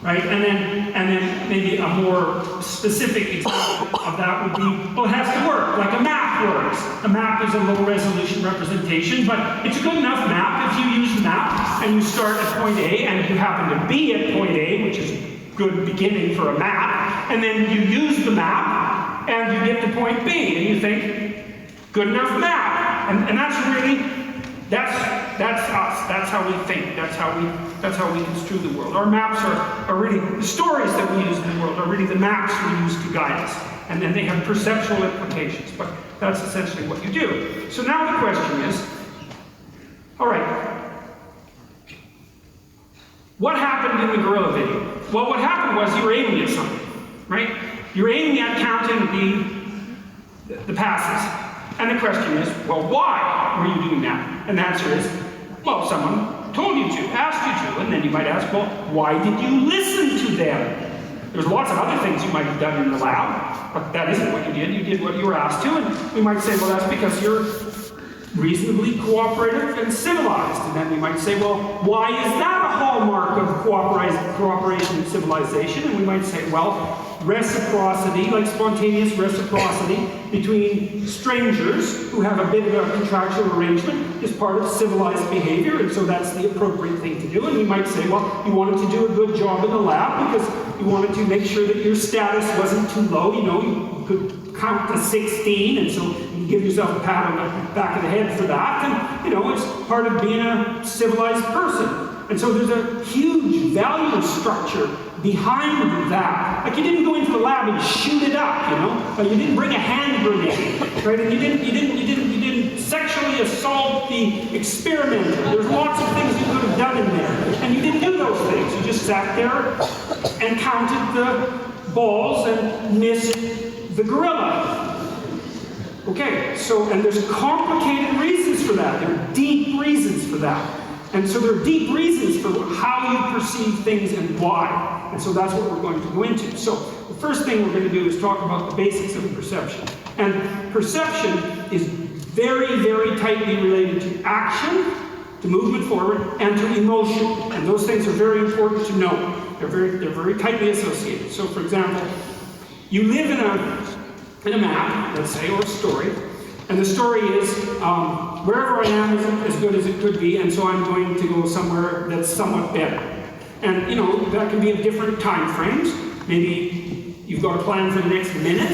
Speaker 1: right? And then maybe a more specific example of that would be, well, it has to work, like a map works. A map is a low resolution representation, but it's a good enough map if you use the map and you start at point A and you happen to be at point A, which is a good beginning for a map, and then you use the map and you get to point B and you think, good enough map. And that's really, that's us. That's how we think. That's how we construe the world. Our maps are really, the stories that we use in the world are really the maps we use to guide us. And then they have perceptual implications. But that's essentially what you do. So now the question is, all right, what happened in the gorilla video? Well, what happened was you were aiming at something, right? You're aiming at counting the passes. And the question is, well, why were you doing that? And the answer is, well, someone told you to, asked you to. And then you might ask, well, why did you listen to them? There's lots of other things you might have done in the lab, but that isn't what you did. You did what you were asked to, and we might say, well, that's because you're reasonably cooperative and civilized. And then we might say, well, why is that a hallmark of cooperation and civilization? And we might say, well, reciprocity, like spontaneous reciprocity between strangers who have a bit of a contractual arrangement is part of civilized behavior, and so that's the appropriate thing to do. And we might say, well, you wanted to do a good job in the lab because you wanted to make sure that your status wasn't too low. You know, you could count to 16, and so you give yourself a pat on the back of the head for that. And, you know, it's part of being a civilized person. And so there's a huge value structure behind that. Like, you didn't go into the lab and shoot it up, you know? Like, you didn't bring a hand grenade, right? And you didn't sexually assault the experimenter. There's lots of things you could have done in there. And you didn't do those things. You just sat there and counted the balls and missed the gorilla. Okay, so, and there's complicated reasons for that. There are deep reasons for that. And so there are deep reasons for how you perceive things and why. And so that's what we're going to go into. So the first thing we're going to do is talk about the basics of perception. And perception is very, very tightly related to action, to movement forward, and to emotion. And those things are very important to know. They're very tightly associated. So for example, you live in a map, let's say, or a story. And the story is, wherever I am isn't as good as it could be, and so I'm going to go somewhere that's somewhat better. And, you know, that can be of different time frames. Maybe you've got a plan for the next minute.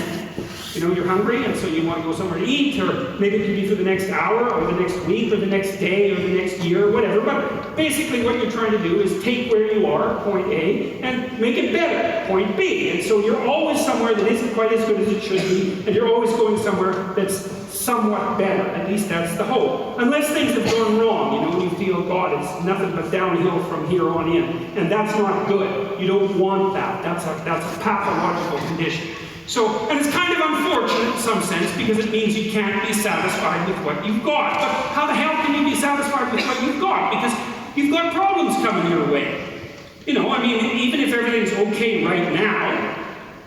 Speaker 1: You know, you're hungry, and so you want to go somewhere to eat, or maybe it could be for the next hour, or the next week, or the next day, or the next year, or whatever. But basically what you're trying to do is take where you are, point A, and make it better, point B. And so you're always somewhere that isn't quite as good as it should be, and you're always going somewhere that's somewhat better. At least that's the hope. Unless things have gone wrong, you know, you feel, God, it's nothing but downhill from here on in. And that's not good. You don't want that. That's a pathological condition. So, and it's kind of unfortunate in some sense, because it means you can't be satisfied with what you've got. But how the hell can you be satisfied with what you've got? Because you've got problems coming your way. You know, I mean, even if everything's okay right now,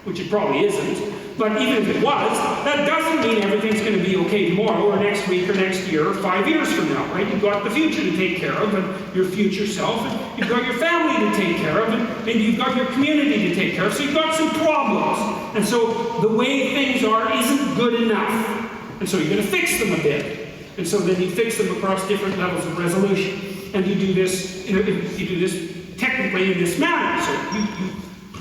Speaker 1: which it probably isn't, but even if it was, that doesn't mean everything's going to be okay tomorrow, or next week, or next year, or 5 years from now, right? You've got the future to take care of, and your future self, and you've got your family to take care of, and maybe you've got your community to take care of, so you've got some problems. And so the way things are isn't good enough. And so you're going to fix them a bit. And so then you fix them across different levels of resolution. And you do this, you do this technically in this manner. So you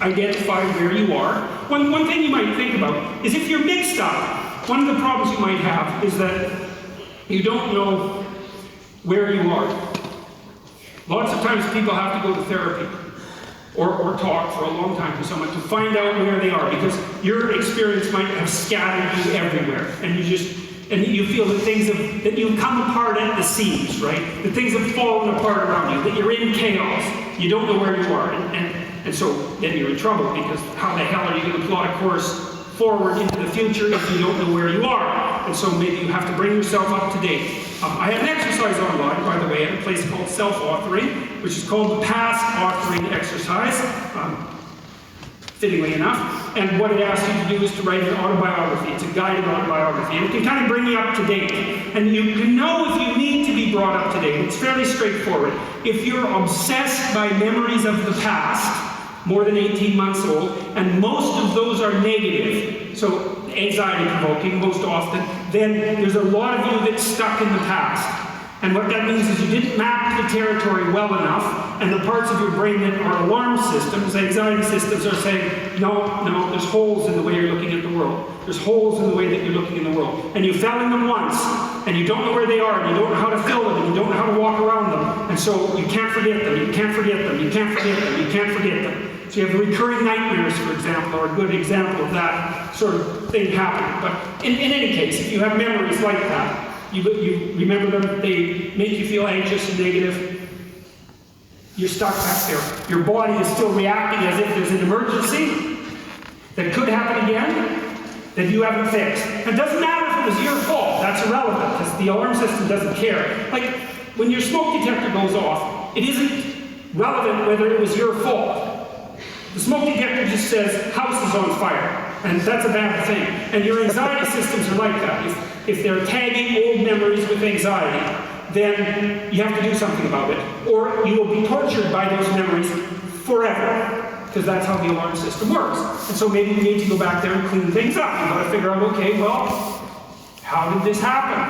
Speaker 1: identify where you are. One thing you might think about is if you're mixed up, one of the problems you might have is that you don't know where you are. Lots of times people have to go to therapy or talk for a long time to someone to find out where they are, because your experience might have scattered you everywhere, and you feel that you've come apart at the seams, right? That things have fallen apart around you, that you're in chaos. You don't know where you are, and so then you're in trouble, because how the hell are you going to plot a course forward into the future if you don't know where you are? And so maybe you have to bring yourself up to date. I have an exercise online, by the way, at a place called Self-Authoring, which is called the Past Authoring Exercise, fittingly enough. And what it asks you to do is to write an autobiography. It's a guided autobiography, and it can kind of bring you up to date. And you can know if you need to be brought up to date. It's fairly straightforward. If you're obsessed by memories of the past, more than 18 months old, and most of those are negative, so anxiety-provoking most often, then there's a lot of you that's stuck in the past. And what that means is you didn't map the territory well enough, and the parts of your brain that are alarm systems, anxiety systems, are saying, no, there's holes in the way you're looking at the world. There's holes in the way that you're looking in the world. And you fell in them once, and you don't know where they are, and you don't know how to fill them, and you don't know how to walk around them. And so you can't forget them, you can't forget them, you can't forget them, you can't forget them. So you have recurring nightmares, for example, are a good example of that sort of thing happening. But in any case, if you have memories like that, you remember them, they make you feel anxious and negative, you're stuck back there. Your body is still reacting as if there's an emergency.
Speaker 2: that could happen again that you haven't fixed. It doesn't matter if it was your fault. That's irrelevant because the alarm system doesn't care. Like, when your smoke detector goes off, it isn't relevant whether it was your fault. The smoke detector just says, house is on fire. And that's a bad thing. And your anxiety systems are like that. If they're tagging old memories with anxiety, then you have to do something about it. Or you will be tortured by those memories forever. Because that's how the alarm system works. And so maybe you need to go back there and clean things up. You've got to figure out, okay, well, how did this happen?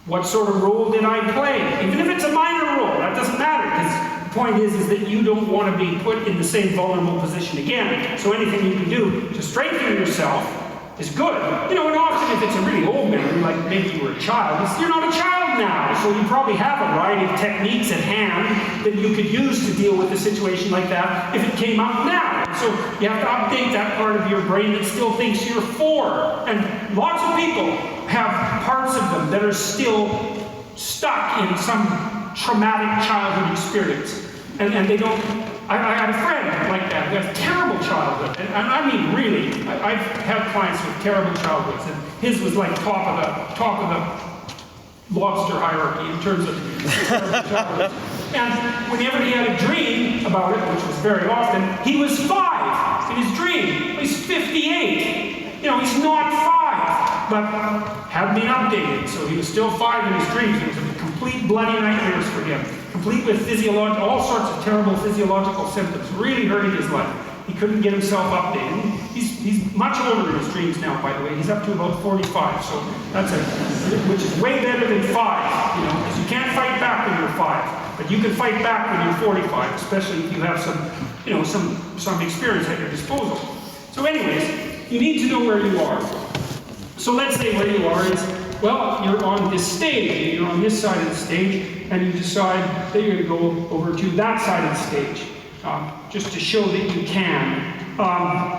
Speaker 2: What sort of role did I play? Even if it's a minor role, that doesn't matter. Because the point is that you don't want to be put in the same vulnerable position again. So anything you can do to strengthen yourself is good. You know, and often if it's a really old memory, like maybe you were a child, you're not a child now. So you probably have a variety of techniques at hand that you could use to deal with a situation like that if it came up now. So you have to update that part of your brain that still thinks you're 4. And lots of people have parts of them that are still stuck in some traumatic childhood experience. And they don't... I had a friend like that who had a terrible childhood. And I mean, really, I've had clients with terrible childhoods, and his was like top of the lobster hierarchy in terms of terrible childhood. And whenever he had a dream about it, which was very often, he was 5 in his dream. He's 58. You know, he's not 5, but hadn't been updated, so he was still 5 in his dreams. It was a complete bloody nightmares for him. Complete with all sorts of terrible physiological symptoms, really hurting his life. He couldn't get himself updated. He's much older in his dreams now, by the way. He's up to about 45, so which is way better than 5, you know, because you can't fight back when you're 5, but you can fight back when you're 45, especially if you have some experience at your disposal. So anyways, you need to know where you are. So let's say where you are is, well, you're on this stage, you're on this side of the stage, and you decide that you're going to go over to that side of the stage, just to show that you can.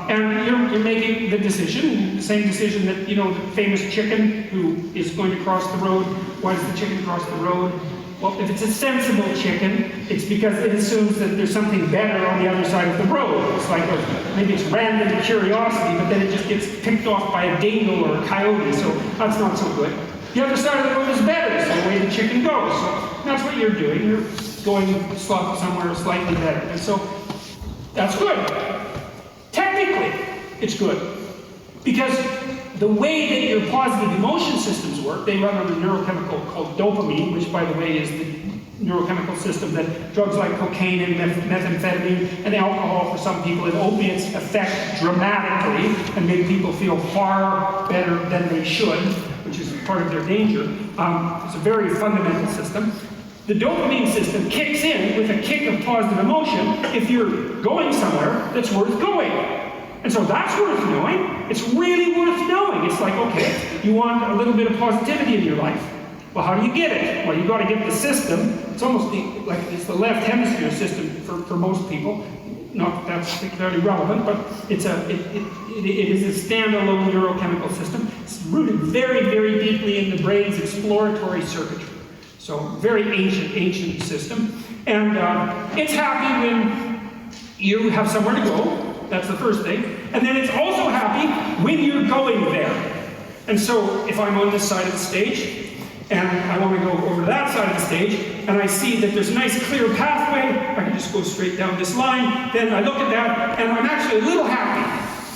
Speaker 2: And you're making the decision, the same decision that, you know, the famous chicken who is going to cross the road. Why does the chicken cross the road? Well, if it's a sensible chicken, it's because it assumes that there's something better on the other side of the road. It's like maybe it's random curiosity, but then it just gets picked off by a dingo or a coyote, so that's not so good. The other side of the road is better, so the way the chicken goes. So that's what you're doing. You're going somewhere slightly better. And so that's good. Technically, it's good. Because the way that your positive emotion systems work, they run on a neurochemical called dopamine, which, by the way, is the neurochemical system that drugs like cocaine and methamphetamine and alcohol for some people and opiates affect dramatically and make people feel far better than they should, which is part of their danger. It's a very fundamental system. The dopamine system kicks in with a kick of positive emotion if you're going somewhere that's worth going. And so that's worth knowing. It's really worth knowing. It's like, okay, you want a little bit of positivity in your life. Well, how do you get it? Well, you've got to get the system. It's almost like it's the left hemisphere system for most people. Not that that's particularly relevant, but it is a standalone neurochemical system. It's rooted very, very deeply in the brain's exploratory circuitry. So very ancient system. And it's happy when you have somewhere to go. That's the first thing. And then it's also happy when you're going there. And so if I'm on this side of the stage, and I want to go over to that side of the stage, and I see that there's a nice clear pathway, I can just go straight down this line, then I look at that, and I'm actually a little happy.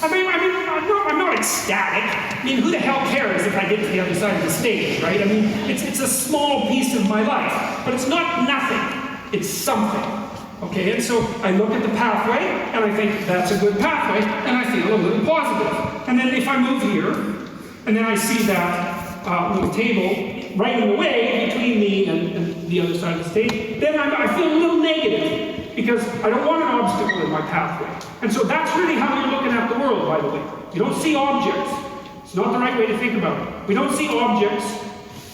Speaker 2: I'm not ecstatic. I mean, who the hell cares if I get to the other side of the stage, right? I mean, it's a small piece of my life, but it's not nothing. It's something. Okay, and so I look at the pathway, and I think that's a good pathway, and I feel a little positive. And then if I move here, and then I see that little table right in the way between me and the other side of the stage, then I feel a little negative, because I don't want an obstacle in my pathway. And so that's really how you're looking at the world, by the way. You don't see objects. It's not the right way to think about it. We don't see objects,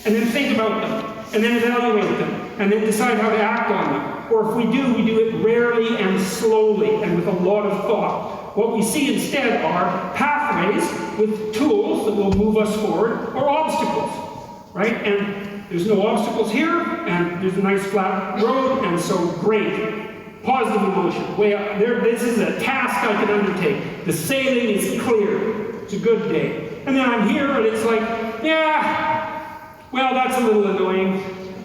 Speaker 2: and then think about them, and then evaluate them, and then decide how to act on them. Or if we do it rarely and slowly and with a lot of thought. What we see instead are pathways with tools that will move us forward, or obstacles, right? And there's no obstacles here, and there's a nice flat road, and so great. Positive emotion, way up. This is a task I can undertake. The sailing is clear. It's a good day. And then I'm here and it's like, yeah, well, that's a little annoying.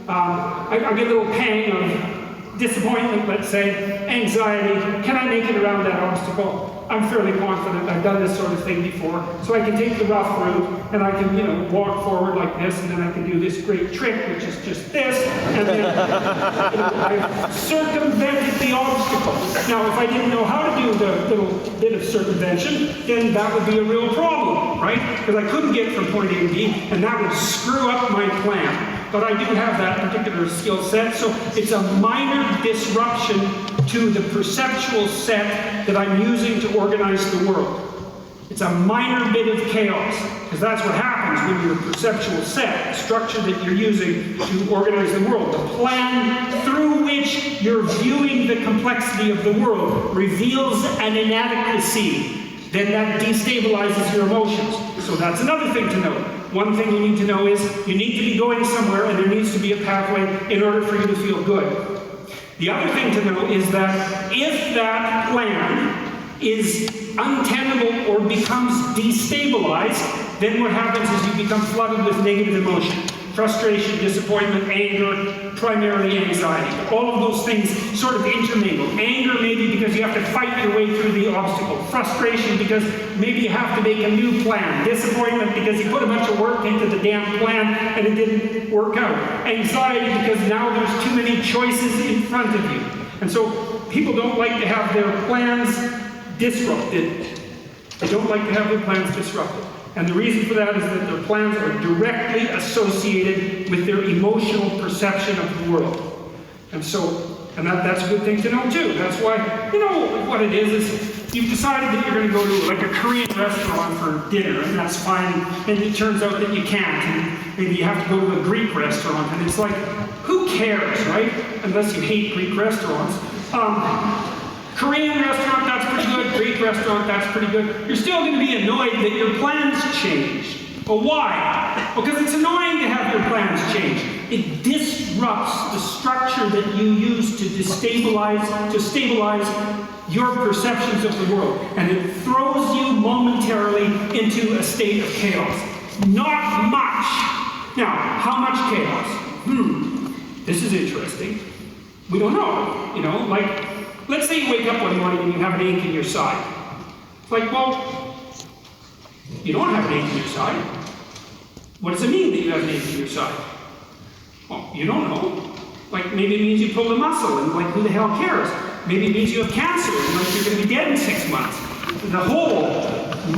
Speaker 2: I get a little pang of disappointment, let's say, anxiety. Can I make it around that obstacle? I'm fairly confident I've done this sort of thing before, so I can take the rough route, and I can, walk forward like this, and then I can do this great trick, which is just this, and then I've circumvented the obstacle. Now, if I didn't know how to do the little bit of circumvention, then that would be a real problem, right? Because I couldn't get from point A to B, and that would screw up my plan. But I do have that particular skill set, so it's a minor disruption to the perceptual set that I'm using to organize the world. It's a minor bit of chaos, because that's what happens when your perceptual set, the structure that you're using to organize the world, the plan through which you're viewing the complexity of the world, reveals an inadequacy. Then that destabilizes your emotions. So that's another thing to know. One thing you need to know is you need to be going somewhere and there needs to be a pathway in order for you to feel good. The other thing to know is that if that plan is untenable or becomes destabilized, then what happens is you become flooded with negative emotion. Frustration, disappointment, anger, primarily anxiety. All of those things sort of intermingle. Anger maybe because you have to fight your way through the obstacle. Frustration because maybe you have to make a new plan. Disappointment because you put a bunch of work into the damn plan and it didn't work out. Anxiety because now there's too many choices in front of you. And so people don't like to have their plans disrupted. They don't like to have their plans disrupted. And the reason for that is that their plans are directly associated with their emotional perception of the world. And so, that's a good thing to know too. That's why, what it is you've decided that you're going to go to like a Korean restaurant for dinner, and that's fine, and it turns out that you can't, and maybe you have to go to a Greek restaurant, and it's like, who cares, right? Unless you hate Greek restaurants. Korean restaurant, that's pretty good. Greek restaurant, that's pretty good. You're still going to be annoyed that your plans changed. But why? Because it's annoying to have your plans change. It disrupts the structure that you use to stabilize your perceptions of the world. And it throws you momentarily into a state of chaos. Not much. Now, how much chaos? This is interesting. We don't know. Let's say you wake up one morning and you have an ache in your side. It's like, well, you don't have an ache in your side. What does it mean that you have an ache in your side? Well, you don't know. Maybe it means you pulled a muscle, and who the hell cares? Maybe it means you have cancer, and you're going to be dead in 6 months. The whole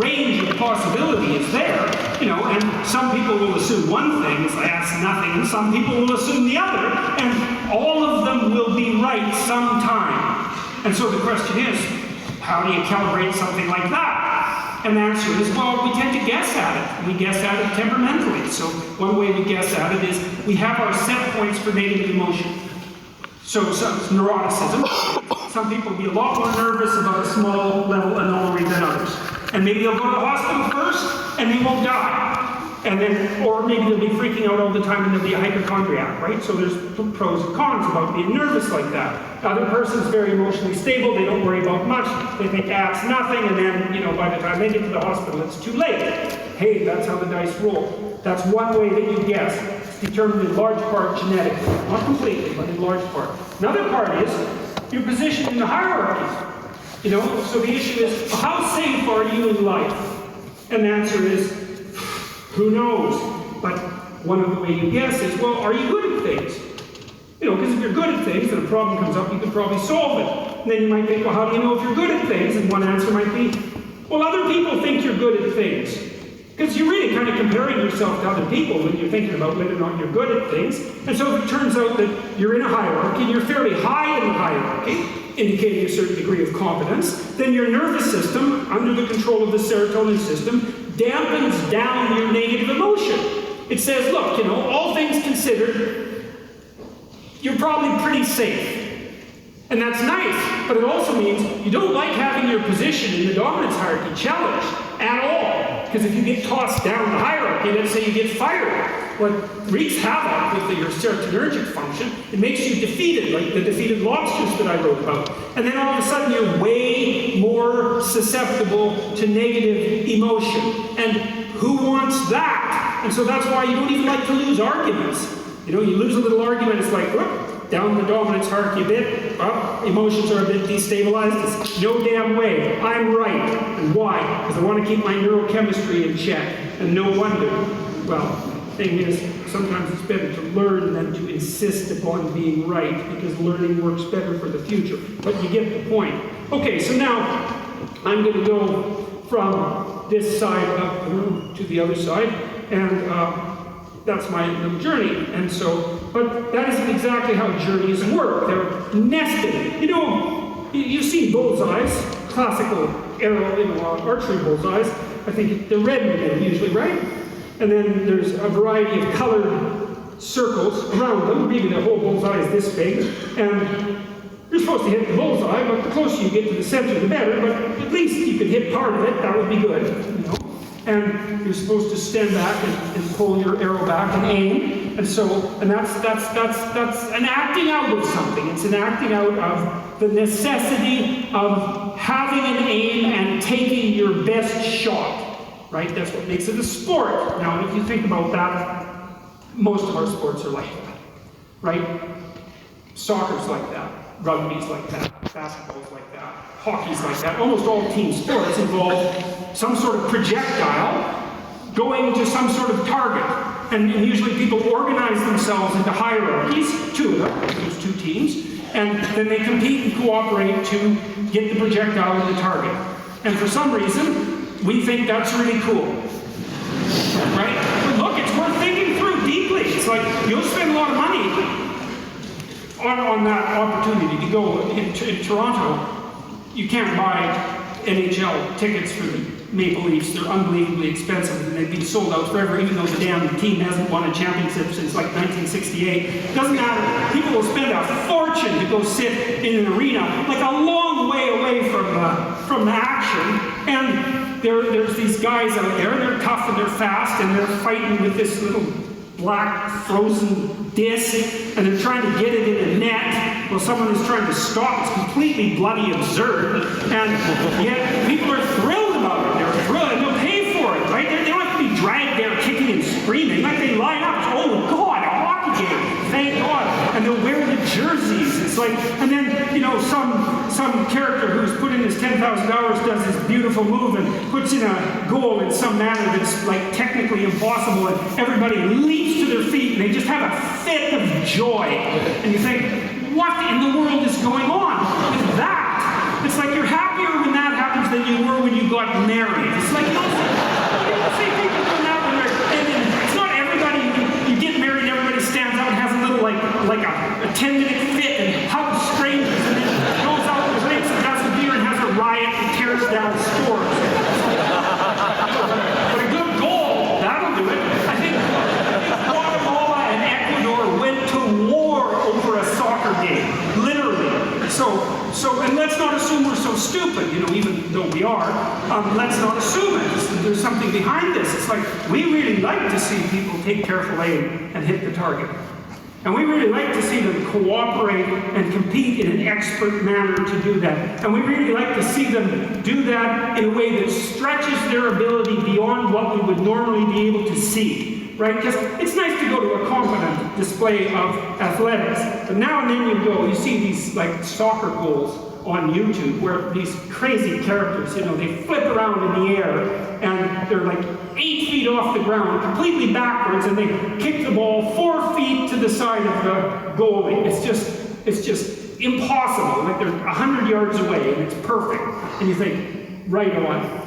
Speaker 2: range of possibility is there, and some people will assume one thing, that's nothing, and some people will assume the other, and all of them will be right sometime. And so the question is, how do you calibrate something like that? And the answer is, well, we tend to guess at it. We guess at it temperamentally. So one way we guess at it is we have our set points for negative emotion. So it's neuroticism. Some people will be a lot more nervous about a small level anomaly than others. And maybe they'll go to the hospital first and they won't die. Or maybe they'll be freaking out all the time and they'll be a hypochondriac, right? So there's pros and cons about being nervous like that. The other person's very emotionally stable, they don't worry about much, they think, it's nothing, and then, by the time they get to the hospital, it's too late. Hey, that's how the dice roll. That's one way that you guess. It's determined in large part genetically. Not completely, but in large part. Another part is your position in the hierarchy. So the issue is, how safe are you in life? And the answer is, who knows? But one of the ways you guess is, well, are you good at things? Because if you're good at things and a problem comes up, you could probably solve it. And then you might think, well, how do you know if you're good at things? And one answer might be, well, other people think you're good at things. Because you're really kind of comparing yourself to other people when you're thinking about whether or not you're good at things. And so if it turns out that you're in a hierarchy, and you're fairly high in the hierarchy, indicating a certain degree of competence, then your nervous system, under the control of the serotonin system, dampens down your negative emotion. It says, look, all things considered, you're probably pretty safe. And that's nice, but it also means you don't like having your position in the dominance hierarchy challenged at all. Because if you get tossed down the hierarchy, let's say you get fired, what wreaks havoc with your serotonergic function. It makes you defeated, like the defeated lobsters that I wrote about. And then all of a sudden you're way more susceptible to negative emotion. And who wants that? And so that's why you don't even like to lose arguments. You know, you lose a little argument, it's like, whoop, down the dominance hierarchy a bit, emotions are a bit destabilized. It's no damn way. I'm right. And why? Because I want to keep my neurochemistry in check. And no wonder. Well, the thing is, sometimes it's better to learn than to insist upon being right, because learning works better for the future. But you get the point. Okay, so now I'm going to go from this side up to the other side, and that's my little journey. And so, but that isn't exactly how journeys work. They're nested. You know, you've seen bullseyes, classical arrow, archery bullseyes. I think they're red usually, right? And then there's a variety of colored circles around them. Maybe the whole bullseye is this big, and you're supposed to hit the bullseye, but the closer you get to the center, the better. But at least you could hit part of it. That would be good, you know. And you're supposed to stand back and pull your arrow back and aim. And so, and that's an acting out of something. It's an acting out of the necessity of having an aim and taking your best shot, right? That's what makes it a sport. Now, if you think about that, most of our sports are like that, right? Soccer's like that, rugby's like that, basketball's like that, hockey's like that. Almost all team sports involve some sort of projectile going to some sort of target. And usually people organize themselves into hierarchies, two of them, there's two teams, and then they compete and cooperate to get the projectile to the target. And for some reason, we think that's really cool. Right? But look, it's worth thinking through deeply. It's like, you'll spend a lot of money on that opportunity to go in Toronto. You can't buy NHL tickets for the Maple Leafs. They're unbelievably expensive, and they've been sold out forever, even though the damn team hasn't won a championship since like 1968. Doesn't matter. People will spend a fortune to go sit in an arena, like a long way away from the action. And there's these guys out there, and they're tough and they're fast, and they're fighting with this little black frozen disc, and they're trying to get it in a net. Well, someone is trying to stop. It's completely bloody absurd, and yet people are thrilled about it. They're thrilled, and they'll pay for it, right? They don't have to be dragged there kicking and screaming. Like, they line up. Oh God, a hockey game! Thank God! And they'll wear the jerseys. It's like, and then you know, some character who's put in his 10,000 hours does this beautiful move and puts in a goal in some manner that's like technically impossible, and everybody leaps to their feet and they just have a fit of joy. And you think, what in the world is going on with that? It's like you're happier when that happens than you were when you got married. It's like, you don't see people doing that when they're, and it's not everybody, you get married and everybody stands out and has a little like a 10-minute fit and hugs strangers, and then goes out and drinks a glass of beer and has a riot and tears down stores. But a good goal, that'll do it. I think Guatemala and Ecuador went to war over a soccer game, literally. So, and let's not assume we're so stupid, you know, even though we are. Let's not assume it. There's something behind this. It's like, we really like to see people take careful aim and hit the target. And we really like to see them cooperate and compete in an expert manner to do that. And we really like to see them do that in a way that stretches their ability beyond what we would normally be able to see. Right? Because it's nice to go to a competent display of athletics. But now and then you see these like soccer goals on YouTube where these crazy characters, you know, they flip around in the air and they're like 8 feet off the ground, completely backwards, and they kick the ball 4 feet to the side of the goalie. It's just impossible. Like they're 100 yards away and it's perfect. And you think, right on.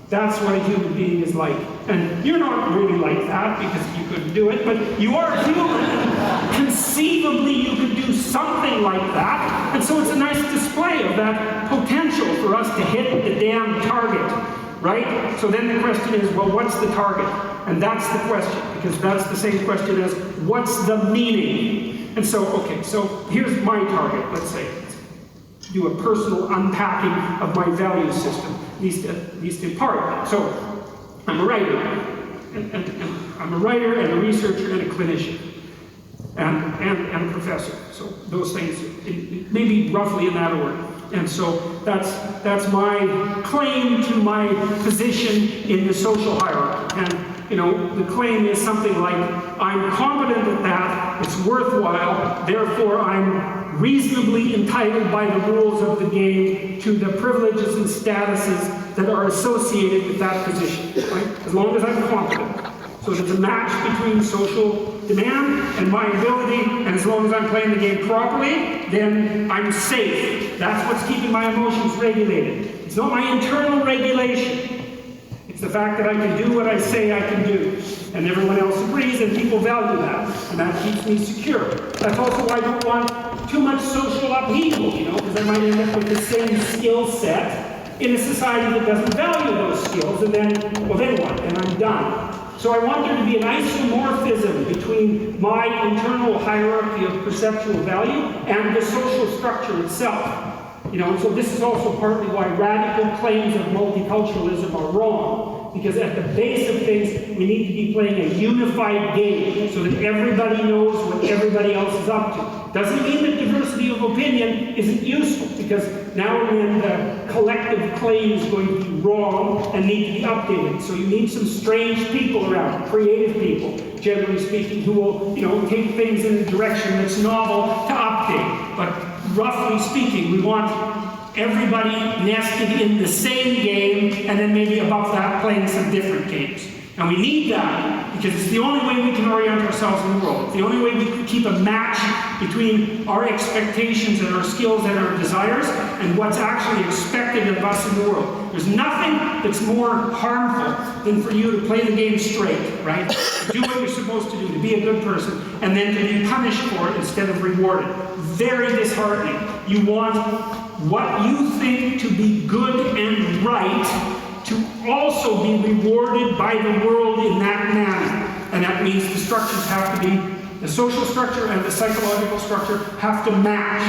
Speaker 2: That's what a human being is like. And you're not really like that because you couldn't do it, but you are human. Conceivably, you could do something like that. And so it's a nice display of that potential for us to hit the damn target, right? So then the question is, well, what's the target? And that's the question, because that's the same question as, what's the meaning? And so, okay, so here's my target, let's say. Do a personal unpacking of my value system, at least in part. So I'm a writer, and I'm a writer and a researcher and a clinician and a professor. So those things, maybe roughly in that order. And so that's my claim to my position in the social hierarchy. And the claim is something like, I'm competent at that, it's worthwhile, therefore I'm reasonably entitled by the rules of the game to the privileges and statuses that are associated with that position, right? As long as I'm competent. So there's a match between social demand and my ability, and as long as I'm playing the game properly, then I'm safe. That's what's keeping my emotions regulated. It's not my internal regulation. It's the fact that I can do what I say I can do. And everyone else agrees, and people value that. And that keeps me secure. That's also why I don't want too much social upheaval, because I might end up with the same skill set in a society that doesn't value those skills, and then what? And I'm done. So I want there to be an isomorphism between my internal hierarchy of perceptual value and the social structure itself. So this is also partly why radical claims of multiculturalism are wrong. Because at the base of things, we need to be playing a unified game so that everybody knows what everybody else is up to. Doesn't mean that diversity of opinion isn't useful, because now and then the collective claim is going to be wrong and need to be updated. So you need some strange people around, creative people, generally speaking, who will, take things in a direction that's novel to update. But roughly speaking, we want everybody nested in the same game, and then maybe above that playing some different games. And we need that because it's the only way we can orient ourselves in the world. It's the only way we can keep a match between our expectations and our skills and our desires and what's actually expected of us in the world. There's nothing that's more harmful than for you to play the game straight, right? Do what you're supposed to do, to be a good person, and then to be punished for it instead of rewarded. Very disheartening. You want what you think to be good and right to also be rewarded by the world in that manner. And that means the structures have to be, the social structure and the psychological structure have to match.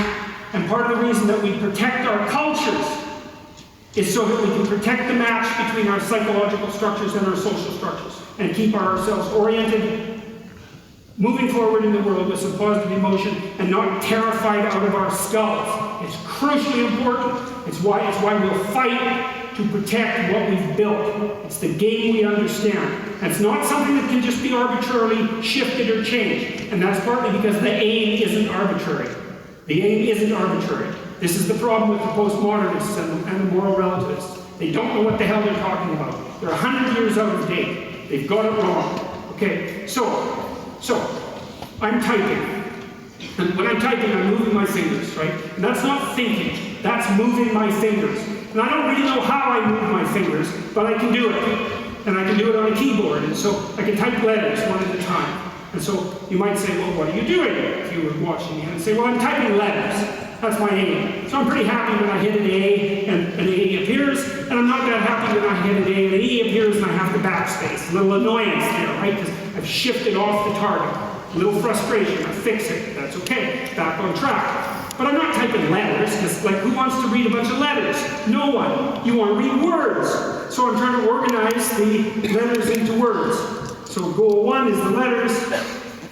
Speaker 2: And part of the reason that we protect our cultures is so that we can protect the match between our psychological structures and our social structures and keep ourselves oriented, moving forward in the world with some positive emotion and not terrified out of our skulls. It's crucially important. It's why we'll fight to protect what we've built. It's the game we understand. And it's not something that can just be arbitrarily shifted or changed. And that's partly because the aim isn't arbitrary. The aim isn't arbitrary. This is the problem with the postmodernists and the moral relativists. They don't know what the hell they're talking about. They're 100 years out of date. They've got it wrong. Okay, so I'm typing. And when I'm typing, I'm moving my fingers, right? And that's not thinking. That's moving my fingers. And I don't really know how I move my fingers, but I can do it. And I can do it on a keyboard. And so I can type letters one at a time. And so you might say, well, what are you doing? If you were watching me, and say, well, I'm typing letters. That's my aim. So I'm pretty happy when I hit an A and an A appears, and I'm not that happy when I hit an A and an E appears and I have the backspace. A little annoyance there, right? Because I've shifted off the target. A little frustration. I fix it. That's okay. Back on track. But I'm not typing letters, because who wants to read a bunch of letters? No one. You want to read words. So I'm trying to organize the letters into words. So goal 1 is the letters,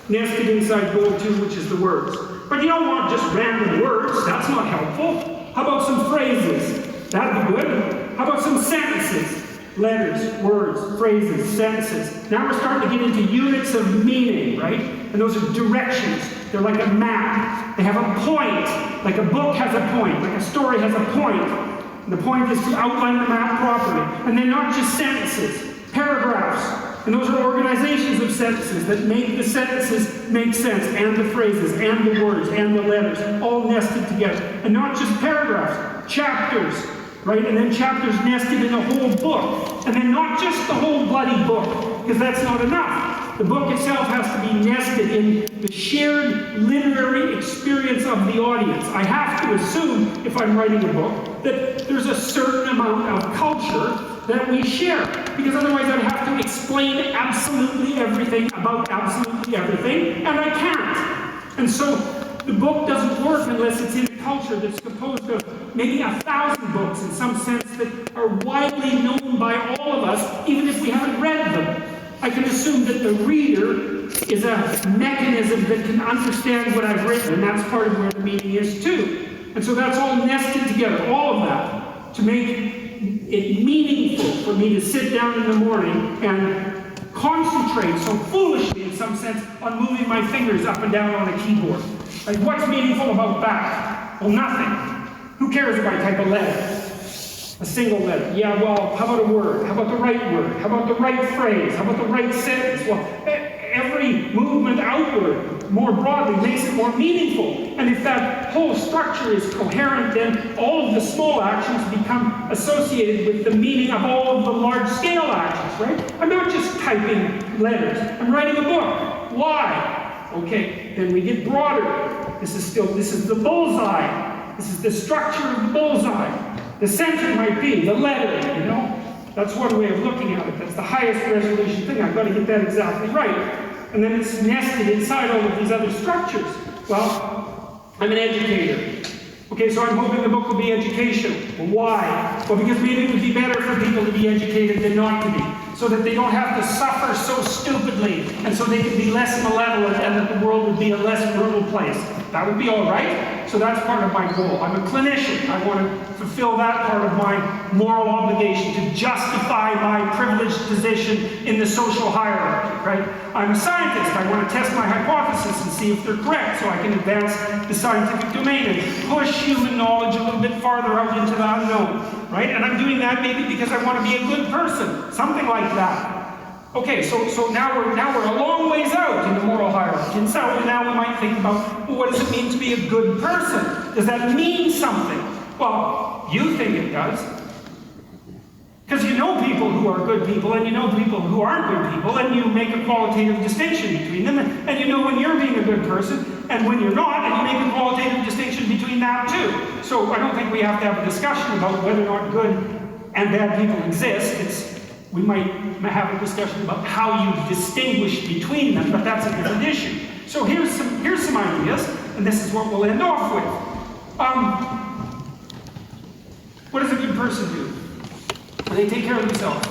Speaker 2: nested inside goal 2, which is the words. But you don't want just random words. That's not helpful. How about some phrases? That'd be good. How about some sentences? Letters, words, phrases, sentences. Now we're starting to get into units of meaning, right? And those are directions. They're like a map. They have a point. Like a book has a point. Like a story has a point. And the point is to outline the map properly. And they're not just sentences. Paragraphs. And those are organizations of sentences that make the sentences make sense, and the phrases, and the words, and the letters, all nested together. And not just paragraphs, chapters, right? And then chapters nested in a whole book. And then not just the whole bloody book, because that's not enough. The book itself has to be nested in the shared literary experience of the audience. I have to assume, if I'm writing a book, that there's a certain amount of culture that we share, because otherwise I'd have to explain absolutely everything about absolutely everything, and I can't. And so the book doesn't work unless it's in a culture that's composed of maybe 1,000 books in some sense that are widely known by all of us, even if we haven't read them. I can assume that the reader is a mechanism that can understand what I've written, and that's part of where the meaning is too. And so that's all nested together, all of that, to make it meaningful for me to sit down in the morning and concentrate so foolishly, in some sense, on moving my fingers up and down on a keyboard. Like, what's meaningful about that? Well, nothing. Who cares if I type a letter? A single letter. Yeah, well, how about a word? How about the right word? How about the right phrase? How about the right sentence? Well, every movement outward, more broadly, makes it more meaningful. And if that whole structure is coherent, then all of the small actions become associated with the meaning of all of the large-scale actions, right? I'm not just typing letters. I'm writing a book. Why? Okay, then we get broader. This is the bullseye. This is the structure of the bullseye. The center might be the letter, you know? That's one way of looking at it. That's the highest resolution thing. I've got to get that exactly right. And then it's nested inside all of these other structures. Well, I'm an educator. Okay, so I'm hoping the book will be educational. Well, why? Well, because maybe it would be better for people to be educated than not to be, so that they don't have to suffer so stupidly, and so they can be less malevolent, and that the world would be a less brutal place. That would be all right. So that's part of my goal. I'm a clinician. I want to fulfill that part of my moral obligation to justify my privileged position in the social hierarchy, right? I'm a scientist. I want to test my hypothesis and see if they're correct, so I can advance the scientific domain and push human knowledge a little bit farther out into the unknown, right? And I'm doing that maybe because I want to be a good person, something like that. Okay, so now we're a long ways out in the moral hierarchy. And so now we might think about, well, what does it mean to be a good person? Does that mean something? Well, you think it does. Because you know people who are good people, and you know people who aren't good people, and you make a qualitative distinction between them, and you know when you're being a good person, and when you're not, and you make a qualitative distinction between that too. So I don't think we have to have a discussion about whether or not good and bad people exist. We might have a discussion about how you distinguish between them, but that's a different issue. So here's some ideas, and this is what we'll end off with. What does a good person do? They take care of themselves.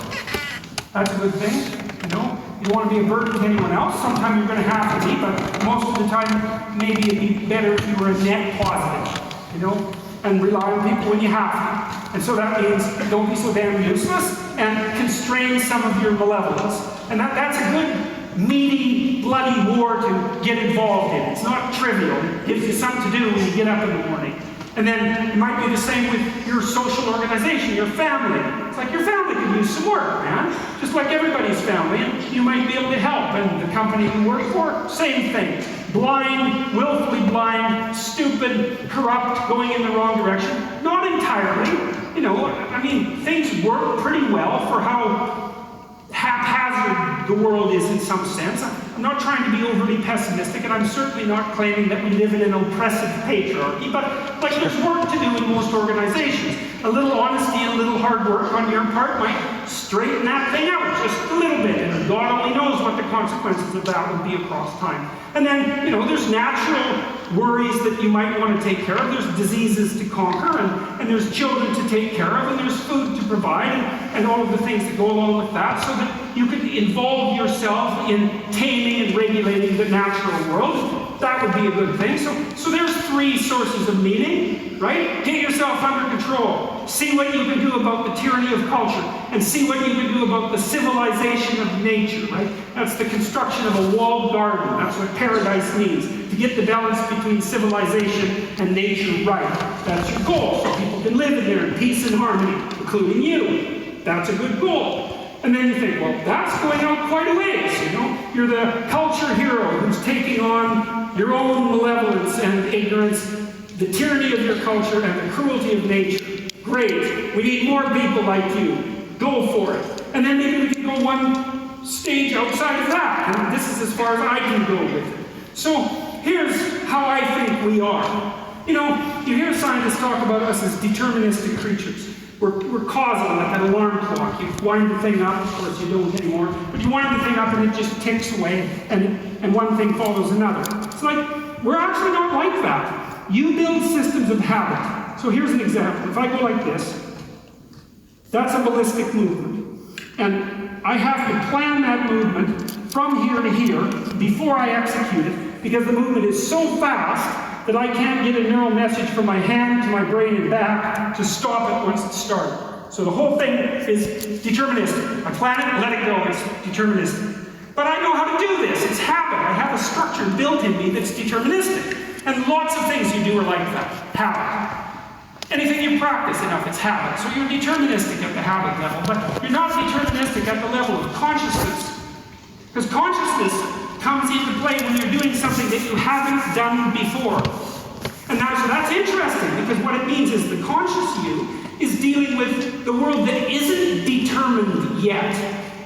Speaker 2: That's a good thing, you know? You don't want to be a burden to anyone else. Sometimes you're going to have to be, but most of the time, maybe it'd be better if you were a net positive, you know? And rely on people when you have to. And so that means don't be so damn useless and constrain some of your malevolence. And that's a good, meaty, bloody war to get involved in. It's not trivial. It gives you something to do when you get up in the morning. And then it might be the same with your social organization, your family. It's like your family could use some work, man. Just like everybody's family, and you might be able to help. And the company you work for, same thing. Blind, willfully blind, stupid, corrupt, going in the wrong direction. Not entirely. You know, I mean, things work pretty well for how haphazard the world is in some sense. I'm not trying to be overly pessimistic, and I'm certainly not claiming that we live in an oppressive patriarchy, but like there's work to do in most organizations. A little honesty and a little hard work on your part might straighten that thing out just a little bit, and God only knows what the consequences of that would be across time. And then, you know, there's natural worries that you might want to take care of. There's diseases to conquer, and there's children to take care of, and there's food to provide, and all of the things that go along with that, so that you could involve yourself in taming and regulating the natural world. That would be a good thing. So there's three sources of meaning, right? Get yourself under control. See what you can do about the tyranny of culture, and see what you can do about the civilization of nature, right? That's the construction of a walled garden. That's what paradise means, to get the balance between civilization and nature right. That's your goal, so people can live in there in peace and harmony, including you. That's a good goal. And then you think, well, that's going out quite a ways, you know? You're the culture hero who's taking on your own malevolence and ignorance, the tyranny of your culture and the cruelty of nature. Great. We need more people like you. Go for it. And then maybe we can go one stage outside of that. And this is as far as I can go with it. So here's how I think we are. You know, you hear scientists talk about us as deterministic creatures. We're causal, like an alarm clock. You wind the thing up, of course you don't anymore, but you wind the thing up and it just ticks away, and one thing follows another. It's like, we're actually not like that. You build systems of habit. So here's an example. If I go like this, that's a ballistic movement. And I have to plan that movement from here to here before I execute it, because the movement is so fast that I can't get a neural message from my hand to my brain and back to stop it once it's started. So the whole thing is deterministic. I plan it and let it go. It's deterministic. But I know how to do this. It's habit. I have a structure built in me that's deterministic. And lots of things you do are like that. Habit. Anything you practice enough, it's habit. So you're deterministic at the habit level, but you're not deterministic at the level of consciousness. Because consciousness comes into play when you're doing something that you haven't done before. And now, so that's interesting, because what it means is the conscious you is dealing with the world that isn't determined yet.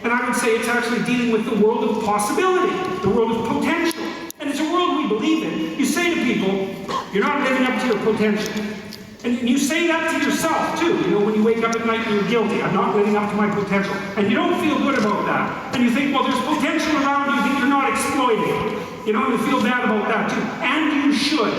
Speaker 2: And I would say it's actually dealing with the world of possibility, the world of potential. And it's a world we believe in. You say to people, you're not living up to your potential. And you say that to yourself, too. You know, when you wake up at night and you're guilty, I'm not living up to my potential. And you don't feel good about that. And you think, well, there's potential around you that you're not exploiting. You know, and you feel bad about that, too. And you should.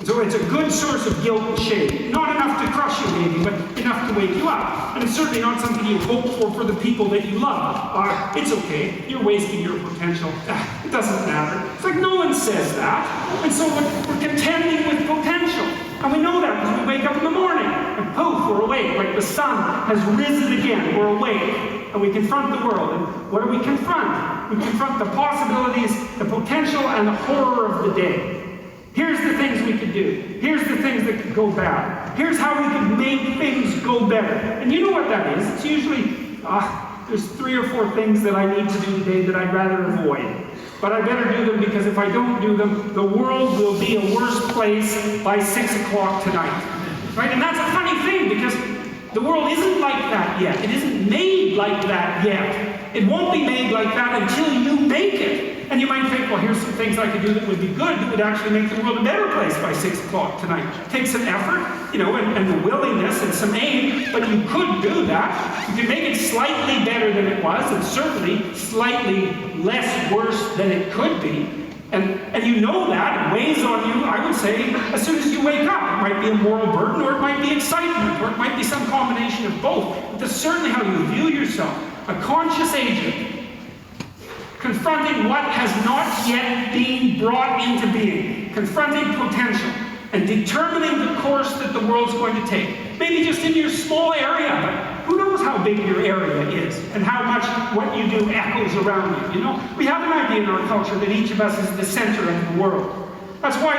Speaker 2: So it's a good source of guilt and shame. Not enough to crush you, maybe, but enough to wake you up. And it's certainly not something you hope for the people that you love. It's okay. You're wasting your potential. It doesn't matter. It's like no one says that. And so we're contending with potential. And we know that because we wake up in the morning and poof, we're awake. Like the sun has risen again. We're awake. And we confront the world. And what do we confront? We confront the possibilities, the potential, and the horror of the day. Here's the things we could do. Here's the things that could go bad. Here's how we could make things go better. And you know what that is. It's usually, there's 3 or 4 things that I need to do today that I'd rather avoid. But I better do them, because if I don't do them, the world will be a worse place by 6 o'clock tonight. Right? And that's a funny thing, because the world isn't like that yet. It isn't made like that yet. It won't be made like that until you make it. And you might think, well, here's some things I could do that would be good, that would actually make the world a better place by 6 o'clock tonight. Take some effort, you know, and the willingness and some aim, but you could do that. You could make it slightly better than it was, and certainly slightly less worse than it could be. And you know that, it weighs on you, I would say, as soon as you wake up. It might be a moral burden, or it might be excitement, or it might be some combination of both. But that's certainly how you view yourself. A conscious agent, confronting what has not yet been brought into being, confronting potential, and determining the course that the world's going to take. Maybe just in your small area, but who knows how big your area is, and how much what you do echoes around you. You know, we have an idea in our culture that each of us is the center of the world. That's why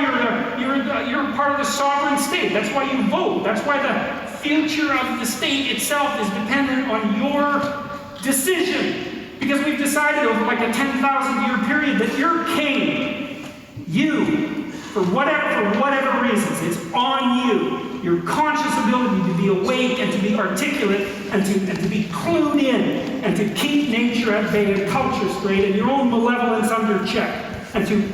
Speaker 2: you're part of the sovereign state. That's why you vote. That's why the future of the state itself is dependent on your decision. Because we've decided over like a 10,000-year period that you're king. You, for whatever reasons, it's on you. Your conscious ability to be awake and to be articulate and to be clued in and to keep nature at bay and culture straight and your own malevolence under check and to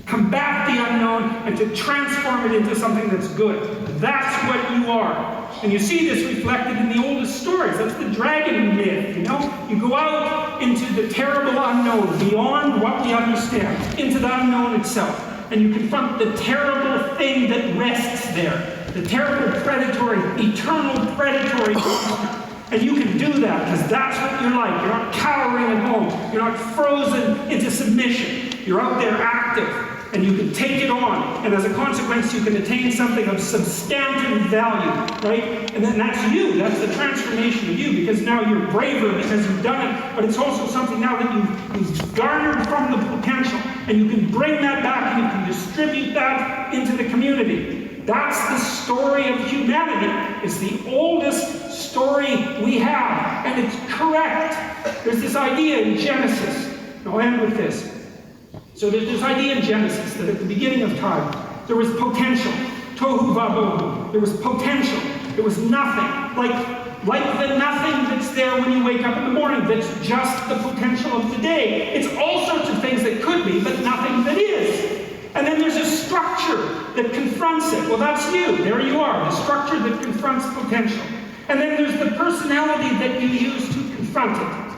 Speaker 2: combat the unknown and to transform it into something that's good. That's what you are. And you see this reflected in the oldest stories. That's the dragon myth, you know? You go out into the terrible unknown, beyond what we understand, into the unknown itself. And you confront the terrible thing that rests there. The terrible predatory, eternal predatory monster. And you can do that because that's what you're like. You're not cowering at home. You're not frozen into submission. You're out there active. And you can take it on, and as a consequence, you can attain something of substantive value, right? And then that's you, that's the transformation of you, because now you're braver because you've done it, but it's also something now that you've garnered from the potential, and you can bring that back, and you can distribute that into the community. That's the story of humanity. It's the oldest story we have, and it's correct. There's this idea in Genesis, and I'll end with this. So there's this idea in Genesis that at the beginning of time, there was potential. Tohu vabohu. There was potential. There was nothing. Like the nothing that's there when you wake up in the morning. That's just the potential of the day. It's all sorts of things that could be, but nothing that is. And then there's a structure that confronts it. Well, that's you. There you are. The structure that confronts potential. And then there's the personality that you use to confront it.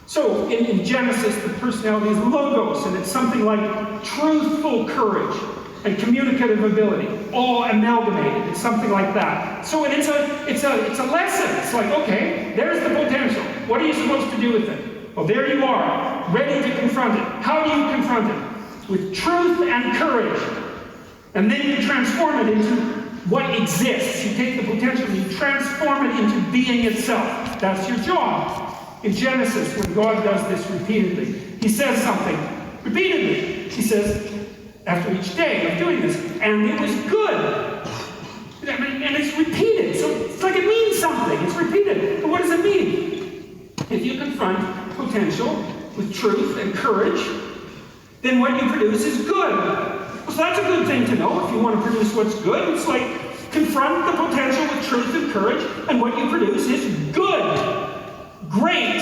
Speaker 2: So, in Genesis, the personality is logos, and it's something like truthful courage and communicative ability, all amalgamated. It's something like that. So, it's a lesson. It's like, okay, there's the potential. What are you supposed to do with it? Well, there you are, ready to confront it. How do you confront it? With truth and courage. And then you transform it into what exists. You take the potential and you transform it into being itself. That's your job. In Genesis, when God does this repeatedly, he says something repeatedly. He says, after each day of doing this, and it was good. And it's repeated. So it's like it means something. It's repeated. But what does it mean? If you confront potential with truth and courage, then what you produce is good. Well, so that's a good thing to know if you want to produce what's good. It's like confront the potential with truth and courage, and what you produce is good. Great.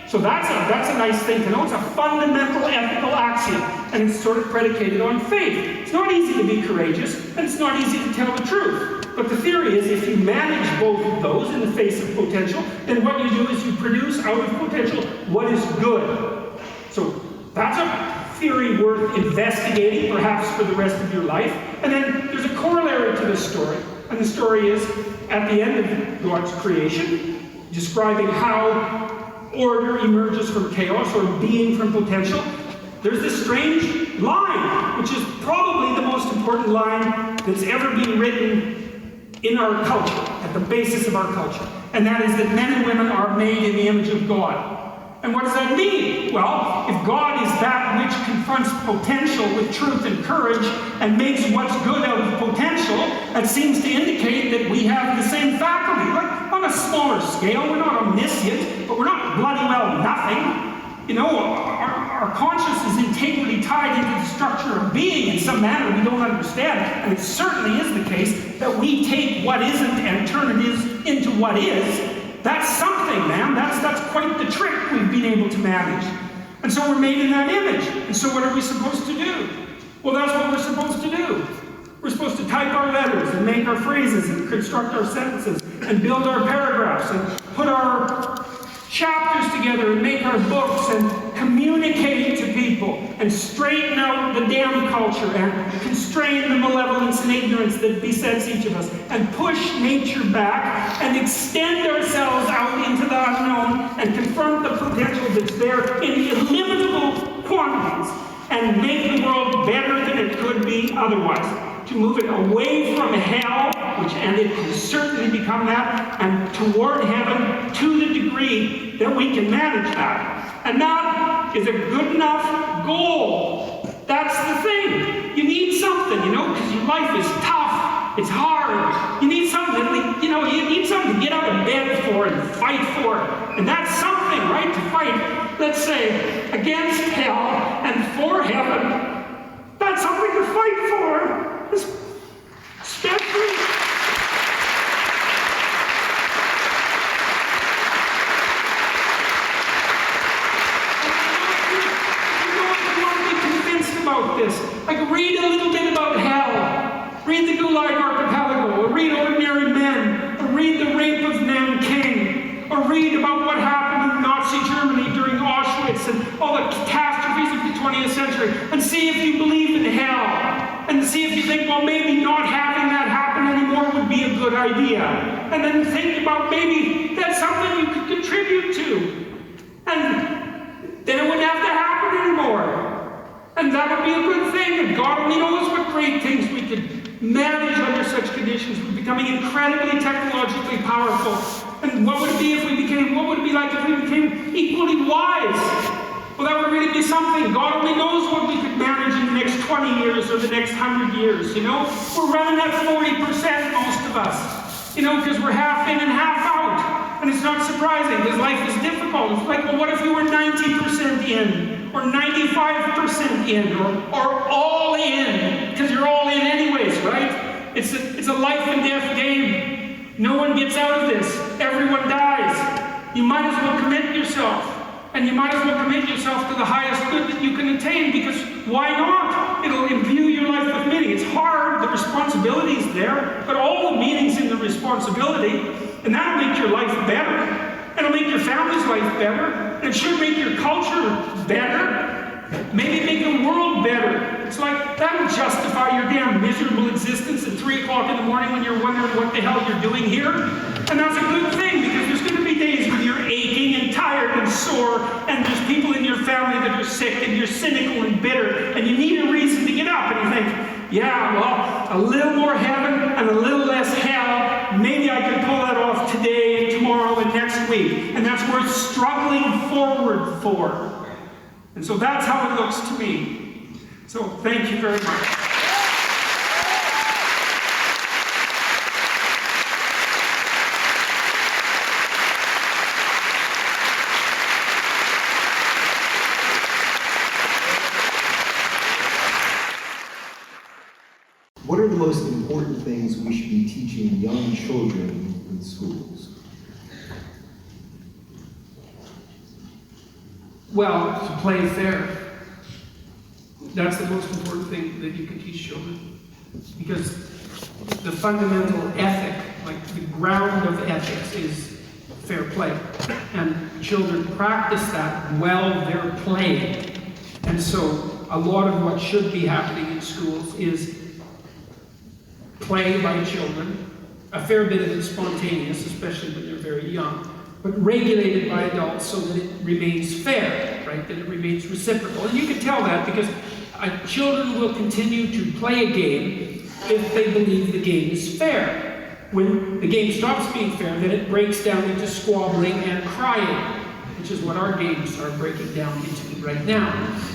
Speaker 2: So that's a nice thing to know. It's a fundamental ethical axiom, and it's sort of predicated on faith. It's not easy to be courageous, and it's not easy to tell the truth. But the theory is if you manage both of those in the face of potential, then what you do is you produce out of potential what is good. So that's a theory worth investigating, perhaps for the rest of your life. And then there's a corollary to this story. And the story is at the end of God's creation, describing how order emerges from chaos, or being from potential. There's this strange line, which is probably the most important line that's ever been written in our culture, at the basis of our culture. And that is that men and women are made in the image of God. And what does that mean? Well, if God is that which confronts potential with truth and courage and makes what's good out of potential, that seems to indicate that we have the same faculty. Like on a smaller scale, we're not omniscient, but we're not bloody well nothing. You know, our conscience is integrally tied into the structure of being in some manner we don't understand. And it certainly is the case that we take what isn't and turn it into what is. That's something, man. That's quite the trick we've been able to manage. And so we're made in that image. And so what are we supposed to do? Well, that's what we're supposed to do. We're supposed to type our letters and make our phrases and construct our sentences and build our paragraphs and put our chapters together and make our books and communicate to people and straighten out the damn culture and constrain the malevolence and ignorance that besets each of us and push nature back and extend ourselves out into the unknown and confront the potential that's there in illimitable quantities and make the world better than it could be otherwise. To move it away from hell, and it can certainly become that, and toward heaven to the degree that we can manage that. And that is a good enough goal. That's the thing. You need something, you know, because your life is tough. It's hard. You need something, you need something to get out of bed for and fight for. And that's something, right, to fight, let's say, against hell and for heaven. That's something to fight for. Step free. About this. Like, read a little bit about hell. Read the Gulag Archipelago, or read Ordinary Men, or read The Rape of Nanking, or read about what happened in Nazi Germany during Auschwitz and all the catastrophes of the 20th century, and see if you believe in hell, and see if you think, well, maybe not having that happen anymore would be a good idea. And then think about maybe that's something you could contribute to. And then it wouldn't have to happen anymore. And that would be a good thing, and God only knows what great things we could manage under such conditions. We're becoming incredibly technologically powerful. And what would it be like if we became equally wise? Well, that would really be something. God only knows what we could manage in the next 20 years or the next 100 years, you know? We're running at 40%, most of us, you know, because we're half in and half out. And it's not surprising, because life is difficult. It's like, well, what if you were 90% in? Or 95% in, or all in, because you're all in anyways, right? It's a life and death game. No one gets out of this. Everyone dies. You might as well commit yourself. And you might as well commit yourself to the highest good that you can attain, because why not? It'll imbue your life with meaning. It's hard, the responsibility is there, but all the meaning's in the responsibility, and that'll make your life better. It'll make your family's life better. It should make your culture better. Maybe make the world better. It's like, that'll justify your damn miserable existence at 3 o'clock in the morning when you're wondering what the hell you're doing here. And that's a good thing, because there's going to be days when you're aching and tired and sore, and there's people in your family that are sick, and you're cynical and bitter, and you need a reason to get up, and you think, yeah, well, a little more heaven and a little less hell, maybe I can pull that off today and tomorrow and next week, and that's worth struggling forward for. And so that's how it looks to me. So thank you very much.
Speaker 3: What are the most important things we should be teaching young children in schools?
Speaker 1: Well, to play fair. That's the most important thing that you can teach children. Because the fundamental ethic, like the ground of ethics, is fair play. And children practice that while they're playing. And so a lot of what should be happening in schools is play by children, a fair bit of it spontaneous, especially when they're very young, but regulated by adults so that it remains fair, right? That it remains reciprocal. And you can tell that because children will continue to play a game if they believe the game is fair. When the game stops being fair, then it breaks down into squabbling and crying, which is what our games are breaking down into right now,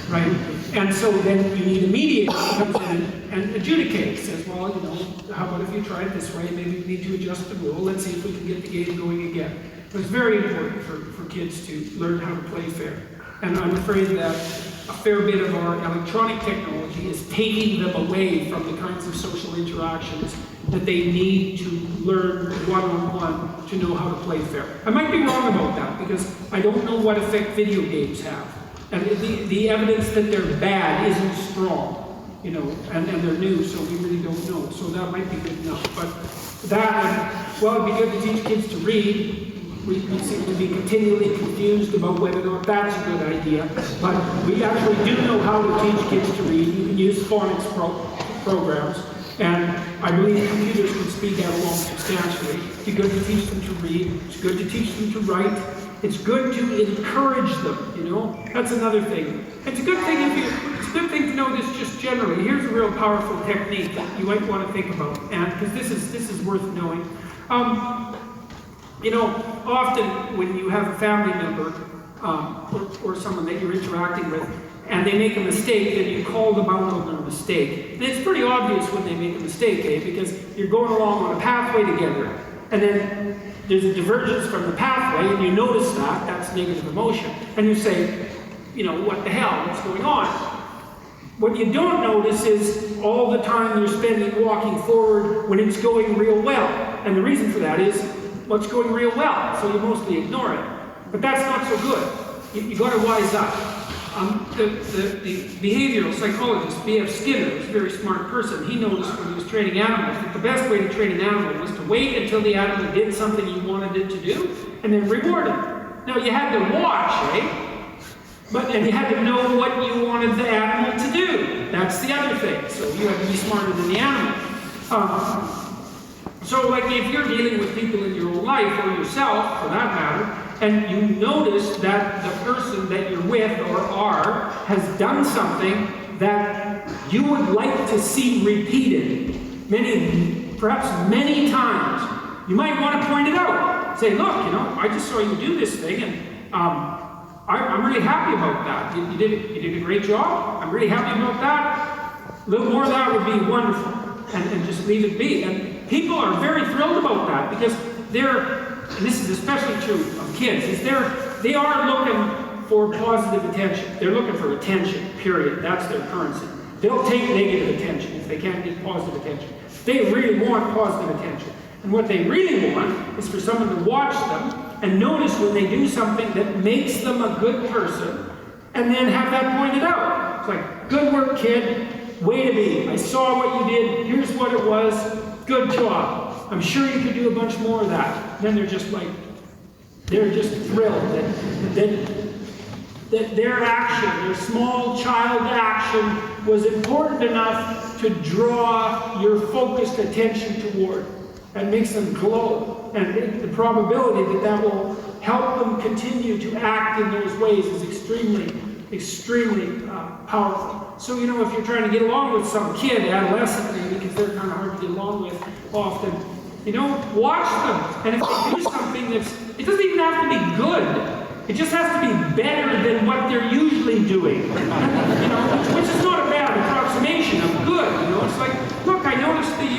Speaker 1: right? And so then you need a mediator who comes in and adjudicates, says, well, you know, how about if you try it this way, maybe we need to adjust the rule, let's see if we can get the game going again. But it's very important for kids to learn how to play fair. And I'm afraid that a fair bit of our electronic technology is taking them away from the kinds of social interactions that they need to learn one-on-one to know how to play fair. I might be wrong about that because I don't know what effect video games have. And the evidence that they're bad isn't strong, you know, and they're new, so we really don't know. So that might be good enough. But that, well, it'd be good to teach kids to read. We seem to be continually confused about whether or not that's a good idea. But we actually do know how to teach kids to read. You can use phonics programs. And I believe computers can speed that along substantially. It's good to teach them to read. It's good to teach them to write. It's good to encourage them, you know. That's another thing. It's a good thing it's a good thing to know this just generally. Here's a real powerful technique that you might want to think about, and because this is worth knowing. You know, often when you have a family member or someone that you're interacting with, and they make a mistake, then you call them out on their mistake. And it's pretty obvious when they make a mistake, because you're going along on a pathway together, and then there's a divergence from the pathway, and you notice that's negative emotion. And you say, you know, what the hell, what's going on? What you don't notice is all the time you're spending walking forward when it's going real well. And the reason for that is, what's going real well, so you mostly ignore it. But that's not so good. You got to wise up. The behavioral psychologist, B.F. Skinner, was a very smart person. He noticed when he was training animals that the best way to train an animal was to wait until the animal did something you wanted it to do, and then reward it. Now, you had to watch, and you had to know what you wanted the animal to do. That's the other thing. So you have to be smarter than the animal. So, like, if you're dealing with people in your own life, or yourself, for that matter, and you notice that the person that you're with or are has done something that you would like to see repeated perhaps many times, you might want to point it out. Say, look, you know, I just saw you do this thing, and I'm really happy about that. You did a great job. I'm really happy about that. A little more of that would be wonderful, and just leave it be. And people are very thrilled about that because and this is especially true of kids, they are looking for positive attention. They're looking for attention, period. That's their currency. They'll take negative attention if they can't get positive attention. They really want positive attention. And what they really want is for someone to watch them and notice when they do something that makes them a good person, and then have that pointed out. It's like, good work, kid. Way to be. I saw what you did. Here's what it was. Good job. I'm sure you could do a bunch more of that. And then they're just thrilled that their action, their small child action, was important enough to draw your focused attention toward. That makes them glow.
Speaker 2: and the probability that that will help them continue to act in those ways is extremely powerful. So, you know, if you're trying to get along with some kid, adolescent maybe, because they're kind of hard to get along with often, you know, watch them. And if they do something it doesn't even have to be good. It just has to be better than what they're usually doing. You know, which is not a bad approximation of good. You know, it's like, look, I noticed that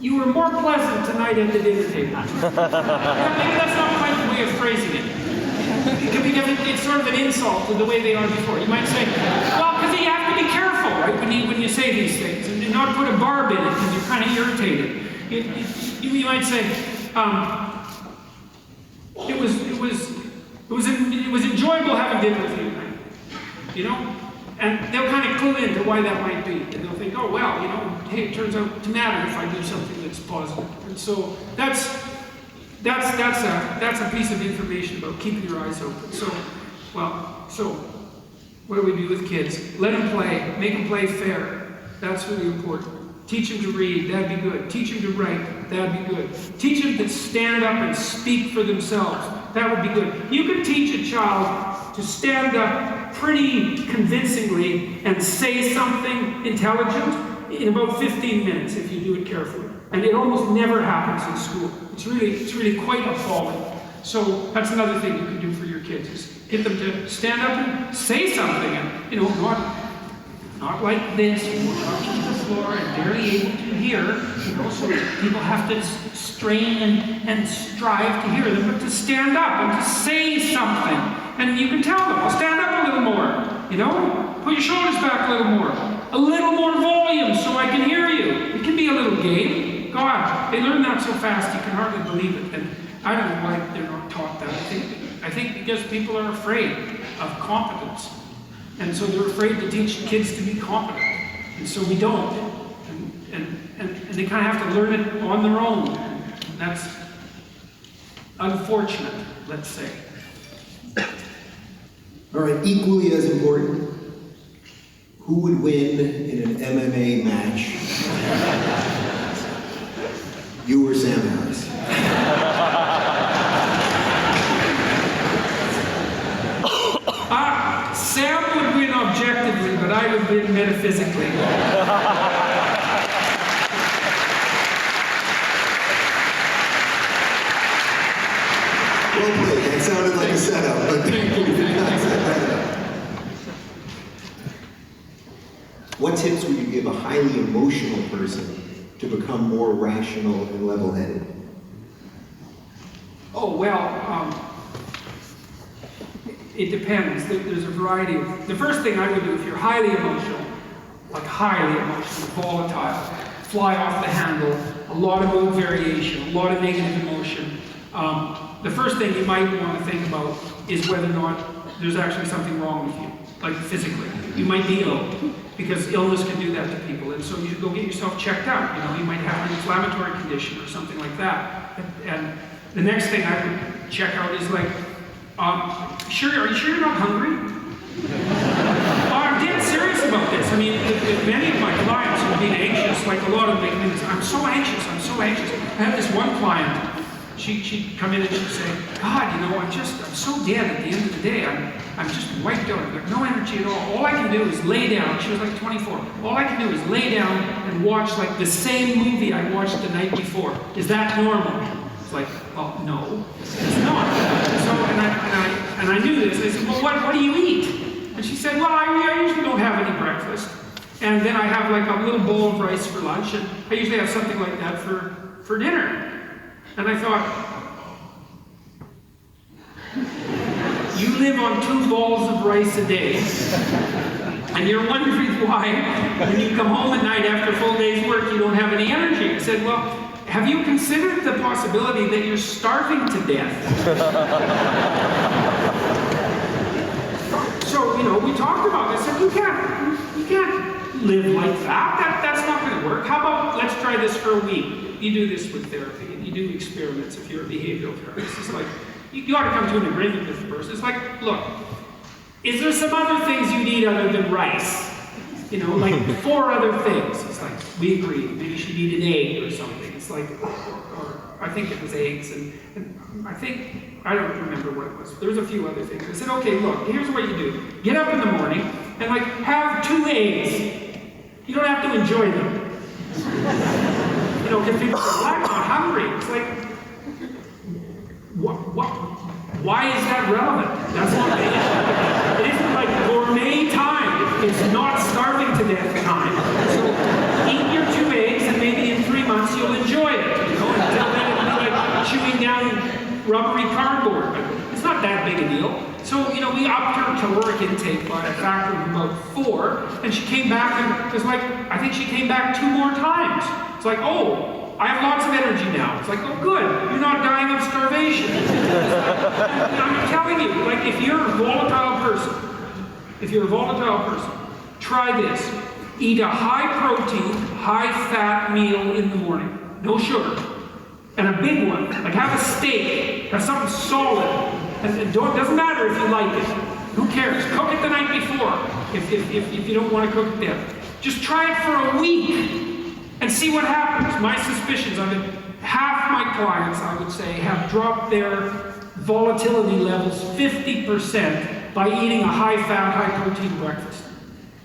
Speaker 2: you were more pleasant tonight at the dinner table. Yeah, maybe that's not quite the way of phrasing it. Because it's sort of an insult to the way they are before. You might say, well, because you have to be careful, right, when you say these things, and not put a barb in it because you're kind of irritated. You might say, it was enjoyable having dinner with you tonight, you know, and they'll kind of clue into why that might be, and they'll think, oh well, you know, hey, it turns out to matter if I do something that's positive, and so that's a piece of information about keeping your eyes open. So what do we do with kids? Let them play, make them play fair. That's really important. Teach them to read, that'd be good. Teach them to write, that'd be good. Teach them to stand up and speak for themselves, that would be good. You can teach a child to stand up pretty convincingly and say something intelligent in about 15 minutes if you do it carefully. And it almost never happens in school. It's really quite appalling. So that's another thing you can do for your kids, is get them to stand up and say something, and, you know, not like this, watching to the floor and barely able to hear, you know, so people have to strain and strive to hear them, but to stand up and to say something. And you can tell them, well, stand up a little more, you know, put your shoulders back a little more volume so I can hear you. It can be a little game. God, they learn that so fast you can hardly believe it. And I don't know why they're not taught that. I think because people are afraid of competence. And so they're afraid to teach kids to be competent. And so we don't. And they kind of have to learn it on their own. And that's unfortunate, let's say.
Speaker 3: All right, equally as important, who would win in an MMA match? You or Sam Harris?
Speaker 1: Sam would win objectively, but I would win metaphysically.
Speaker 3: Well played, that sounded like a setup, but what tips would you give a highly emotional person to become more rational and level-headed?
Speaker 1: Oh, well, it depends. There's a variety of... The first thing I would do if you're highly emotional, like highly emotional, volatile, fly off the handle, a lot of mood variation, a lot of negative emotion, the first thing you might want to think about is whether or not there's actually something wrong with you, like physically. You might be ill, because illness can do that to people, and so you should go get yourself checked out. You know, you might have an inflammatory condition or something like that. And the next thing I would check out is like, are you sure you're not hungry? I'm dead serious about this. I mean, with many of my clients who have been anxious, like a lot of them, I'm so anxious. I had this one client, she'd come in and she'd say, God, you know, I'm so dead at the end of the day. I'm just wiped out. I've got no energy at all. All I can do is lay down. She was like 24. All I can do is lay down and watch like the same movie I watched the night before. Is that normal? It's like, well, no, it's not. So, and I knew this. I said, well, what do you eat? And she said, well, I usually don't have any breakfast. And then I have like a little bowl of rice for lunch, and I usually have something like that for dinner. And I thought, you live on 2 bowls of rice a day, and you're wondering why, when you come home at night after a full day's work, you don't have any energy. I said, well, have you considered the possibility that you're starving to death? So, you know, we talked about this, and you can't live like that. That's not going to work. How about, let's try this for a week. You do this with therapy, and you do experiments if you're a behavioral therapist. It's like, you ought to come to an agreement with the person. It's like, look, is there some other things you need other than rice? You know, like 4 other things. It's like, we agree, maybe she'd eat an egg or something. It's like, or I think it was eggs, and I don't remember what it was. There was a few other things. I said, okay, look, here's what you do. Get up in the morning and like have 2 eggs. You don't have to enjoy them. You know, because people say, well, I'm not hungry. It's like, why is that relevant? That's not the issue. It isn't like gourmet time. It's not starving to death time. So eat your 2 eggs and maybe in 3 months you'll enjoy it. You know, until then it'll be like chewing down rubbery cardboard. But it's not that big a deal. So, you know, we upped her caloric intake by a factor of about 4, and she came back and it was like, I think she came back 2 more times. It's like, oh, I have lots of energy now. It's like, oh good, you're not dying of starvation. I'm telling you, like if you're a volatile person, try this. Eat a high protein, high fat meal in the morning. No sugar. And a big one. Like have a steak. Have something solid. And it doesn't matter if you like it. Who cares? Cook it the night before if you don't want to cook it then. Just try it for a week and see what happens. My suspicions, half my clients, I would say, have dropped their volatility levels 50% by eating a high-fat, high-protein breakfast.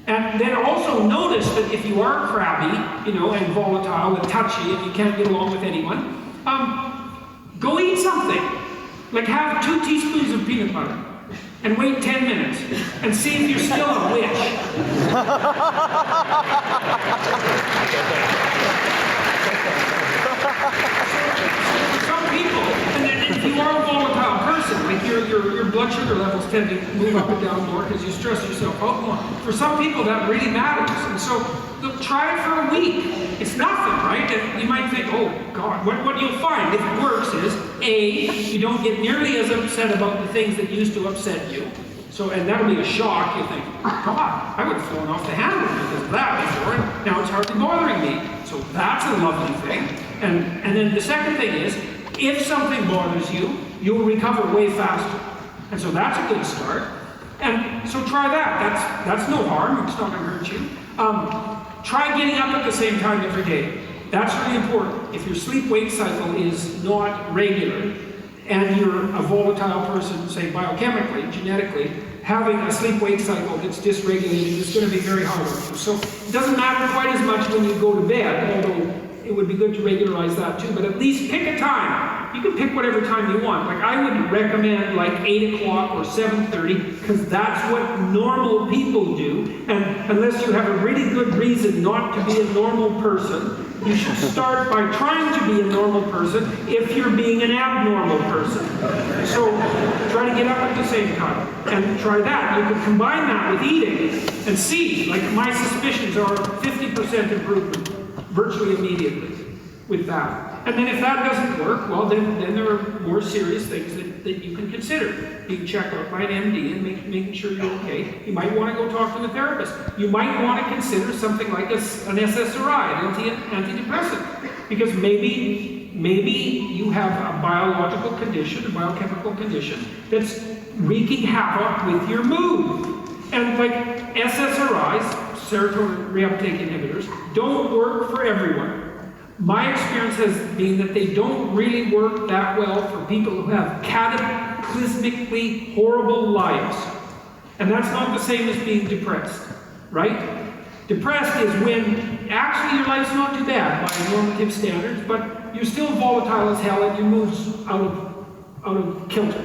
Speaker 1: And then also notice that if you are crabby, you know, and volatile and touchy and you can't get along with anyone, go eat something. Like have 2 teaspoons of peanut butter and wait 10 minutes and see if you're still a witch. Some people, and then if you are a volatile person, like your blood sugar levels tend to move up and down more because you stress yourself out more. For some people that really matters. And so look, try it for a week. It's nothing, right? And you might think, oh God, what you'll find if it works is, A, you don't get nearly as upset about the things that used to upset you. So, and that'll be a shock. You think, God, I would have flown off the handle because of that before, and now it's hardly bothering me. So that's a lovely thing. And then the second thing is, if something bothers you, you'll recover way faster. And so that's a good start. And so try that. That's no harm. It's not going to hurt you. Try getting up at the same time every day. That's really important. If your sleep-wake cycle is not regular, and you're a volatile person, say biochemically, genetically, having a sleep-wake cycle that's dysregulated is going to be very hard on you. So it doesn't matter quite as much when you go to bed, although it would be good to regularize that too, but at least pick a time. You can pick whatever time you want. Like I would recommend like 8 o'clock or 7:30, because that's what normal people do. And unless you have a really good reason not to be a normal person, you should start by trying to be a normal person if you're being an abnormal person. So try to get up at the same time and try that. You can combine that with eating and see, like my suspicions are 50% improvement virtually immediately with that. And then if that doesn't work, well then there are more serious things that you can consider. Being checked out by an MD and making sure you're okay. You might want to go talk to the therapist. You might want to consider something like an SSRI, an antidepressant, because maybe you have a biological condition, a biochemical condition, that's wreaking havoc with your mood. And like SSRIs, serotonin reuptake inhibitors, don't work for everyone. My experience has been that they don't really work that well for people who have cataclysmically horrible lives. And that's not the same as being depressed, right? Depressed is when actually your life's not too bad by normative standards, but you're still volatile as hell and your mood's out of kilter.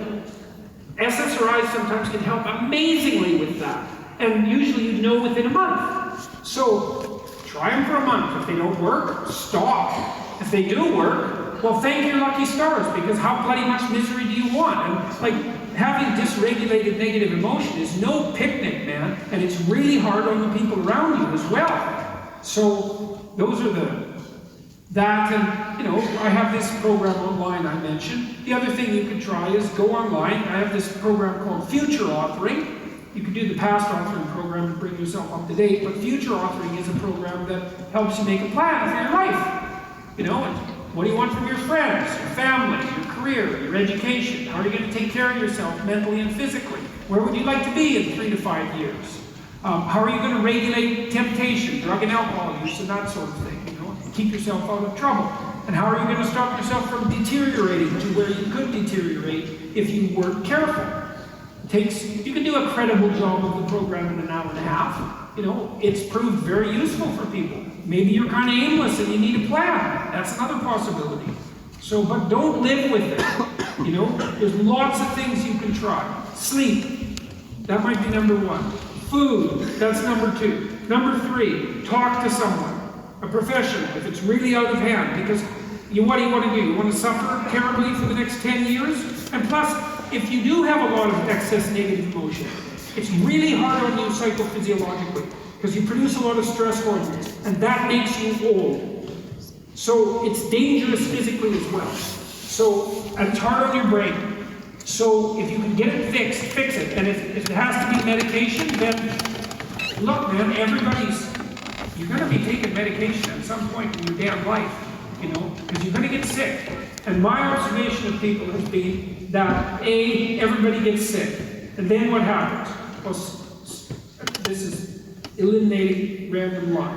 Speaker 1: SSRIs sometimes can help amazingly with that. And usually you'd know within a month. So try them for a month. If they don't work, stop. If they do work, well, thank your lucky stars, because how bloody much misery do you want? And like having dysregulated negative emotion is no picnic, man, and it's really hard on the people around you as well. So those are that, and you know, I have this program online I mentioned. The other thing you could try is go online. I have this program called Future Authoring. You can do the past authoring program to bring yourself up to date, but future authoring is a program that helps you make a plan for your life. You know, and what do you want from your friends, your family, your career, your education? How are you going to take care of yourself mentally and physically? Where would you like to be in 3 to 5 years? How are you going to regulate temptation, drug and alcohol use, and that sort of thing? Keep yourself out of trouble. And how are you going to stop yourself from deteriorating to where you could deteriorate if you weren't careful? You can do a credible job of the program in an hour and a half. It's proved very useful for people. Maybe you're kind of aimless and you need a plan. That's another possibility. But don't live with it. There's lots of things you can try. Sleep, that might be number one. Food, that's number two. Number three, talk to someone, a professional, if it's really out of hand, because what do you want to do? You want to suffer terribly for the next 10 years? And plus, if you do have a lot of excess negative emotion, it's really hard on you psychophysiologically, because you produce a lot of stress hormones, and that makes you old. So it's dangerous physically as well. And it's hard on your brain. So if you can get it fixed, fix it. And if it has to be medication, then look, man, you're going to be taking medication at some point in your damn life, because you're going to get sick. And my observation of people has been that everybody gets sick. And then what happens? Well, this is eliminating random luck.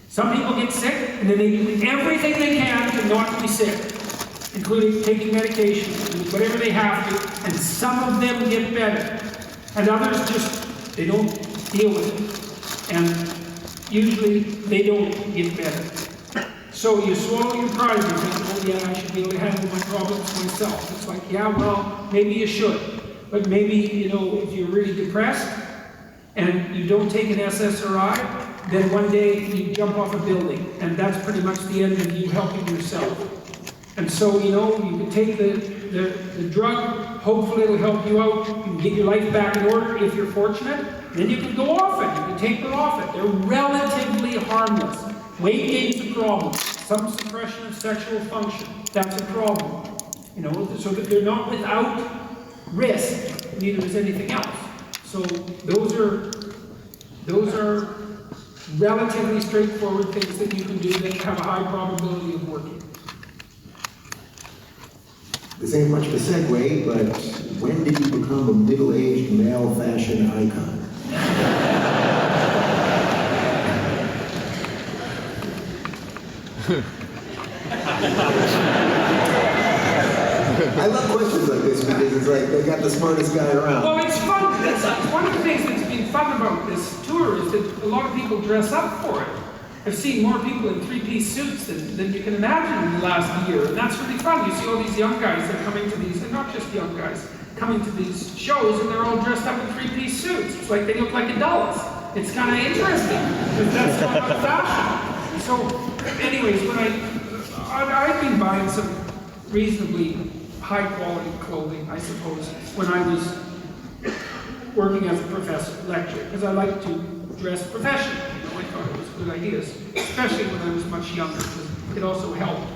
Speaker 1: Some people get sick, and then they do everything they can to not be sick, including taking medication, whatever they have to, and some of them get better. And others they don't deal with it. And usually they don't get better. So you swallow your pride, you think, oh yeah, I should be able to handle my problems myself. It's like, yeah, well, maybe you should. But maybe, if you're really depressed and you don't take an SSRI, then one day you jump off a building. And that's pretty much the end of you helping yourself. And so, you can take the drug, hopefully it'll help you out, you can get your life back in order if you're fortunate, then you can go off it, you can taper off it. They're relatively harmless. Weight gain's a problem. Some suppression of sexual function, that's a problem. So that they're not without risk, neither is anything else. So those are relatively straightforward things that you can do that have a high probability of working.
Speaker 3: This ain't much of a segue, but when did you become a middle-aged male fashion icon? I love questions like this because it's like they got the smartest guy around.
Speaker 1: Well, it's fun. That's one of the things that's been fun about this tour is that a lot of people dress up for it. I've seen more people in three-piece suits than you can imagine in the last year, and that's really fun. You see all these young guys that are coming to these, and not just young guys, coming to these shows, and they're all dressed up in three-piece suits. It's like they look like adults. It's kind of interesting, because that's not out of fashion. So, anyways, I've been buying some reasonably high-quality clothing, I suppose, when I was working as a professor, lecturer, because I like to dress professionally. I thought it was good ideas, especially when I was much younger, because it also helped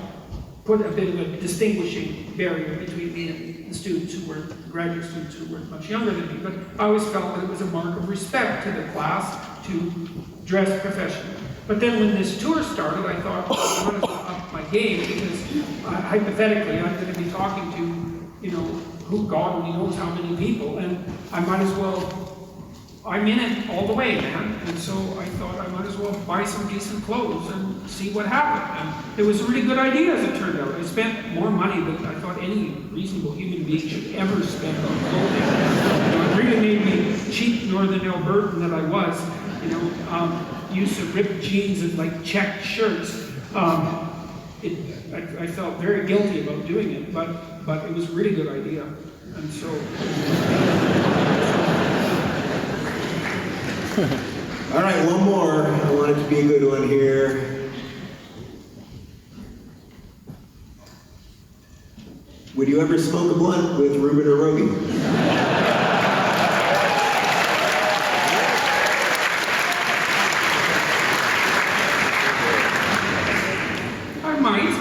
Speaker 1: put a bit of a distinguishing barrier between me and the students graduate students who were much younger than me. But I always felt that it was a mark of respect to the class to dress professionally. But then when this tour started, I thought, I want to up my game, because hypothetically I'm going to be talking to, who God only knows how many people, and I might as well, I'm in it all the way, man. And so I thought I might as well buy some decent clothes and see what happened. And it was a really good idea, as it turned out. I spent more money than I thought any reasonable human being should ever spend on clothing. It really made me cheap Northern Albertan that I was. Use of ripped jeans and like checked shirts. I felt very guilty about doing it, but it was a really good idea. And so.
Speaker 3: All right, one more. I want it to be a good one here. Would you ever smoke a blunt with Ruben or Rogie?
Speaker 1: I might.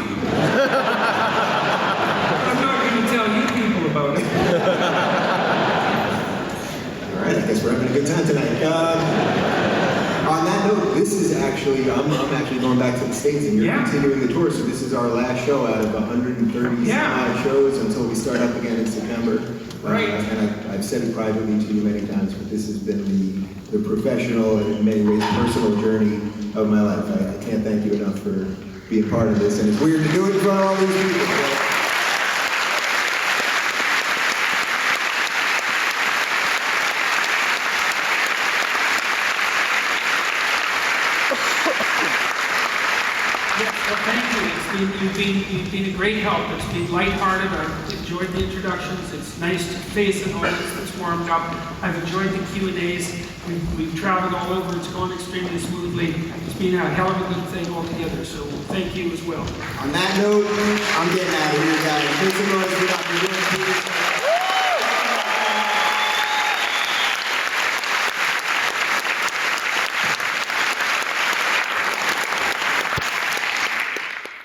Speaker 1: I'm not going to tell you people about it.
Speaker 3: All right, I guess we're having a good time tonight. On that note, this is actually, I'm actually going back to the States, and you're continuing the tour, so this is our last show out of 130 shows until we start up again in September.
Speaker 1: Right.
Speaker 3: And I've said it privately to you many times, but this has been the the professional and in many ways personal journey of my life. I can't thank you enough for being part of this, and it's weird to do it in front of all these people.
Speaker 1: Yes, well, thank you. You've been a great help. It's been lighthearted. I've enjoyed the introductions. It's nice to face an audience that's warmed up. I've enjoyed the Q&As. We've traveled all over. It's gone extremely smoothly. It's been a hell of a good thing altogether. So thank you as well.
Speaker 3: On that note, I'm getting out of here, guys. Make some noise for Dr. Peterson.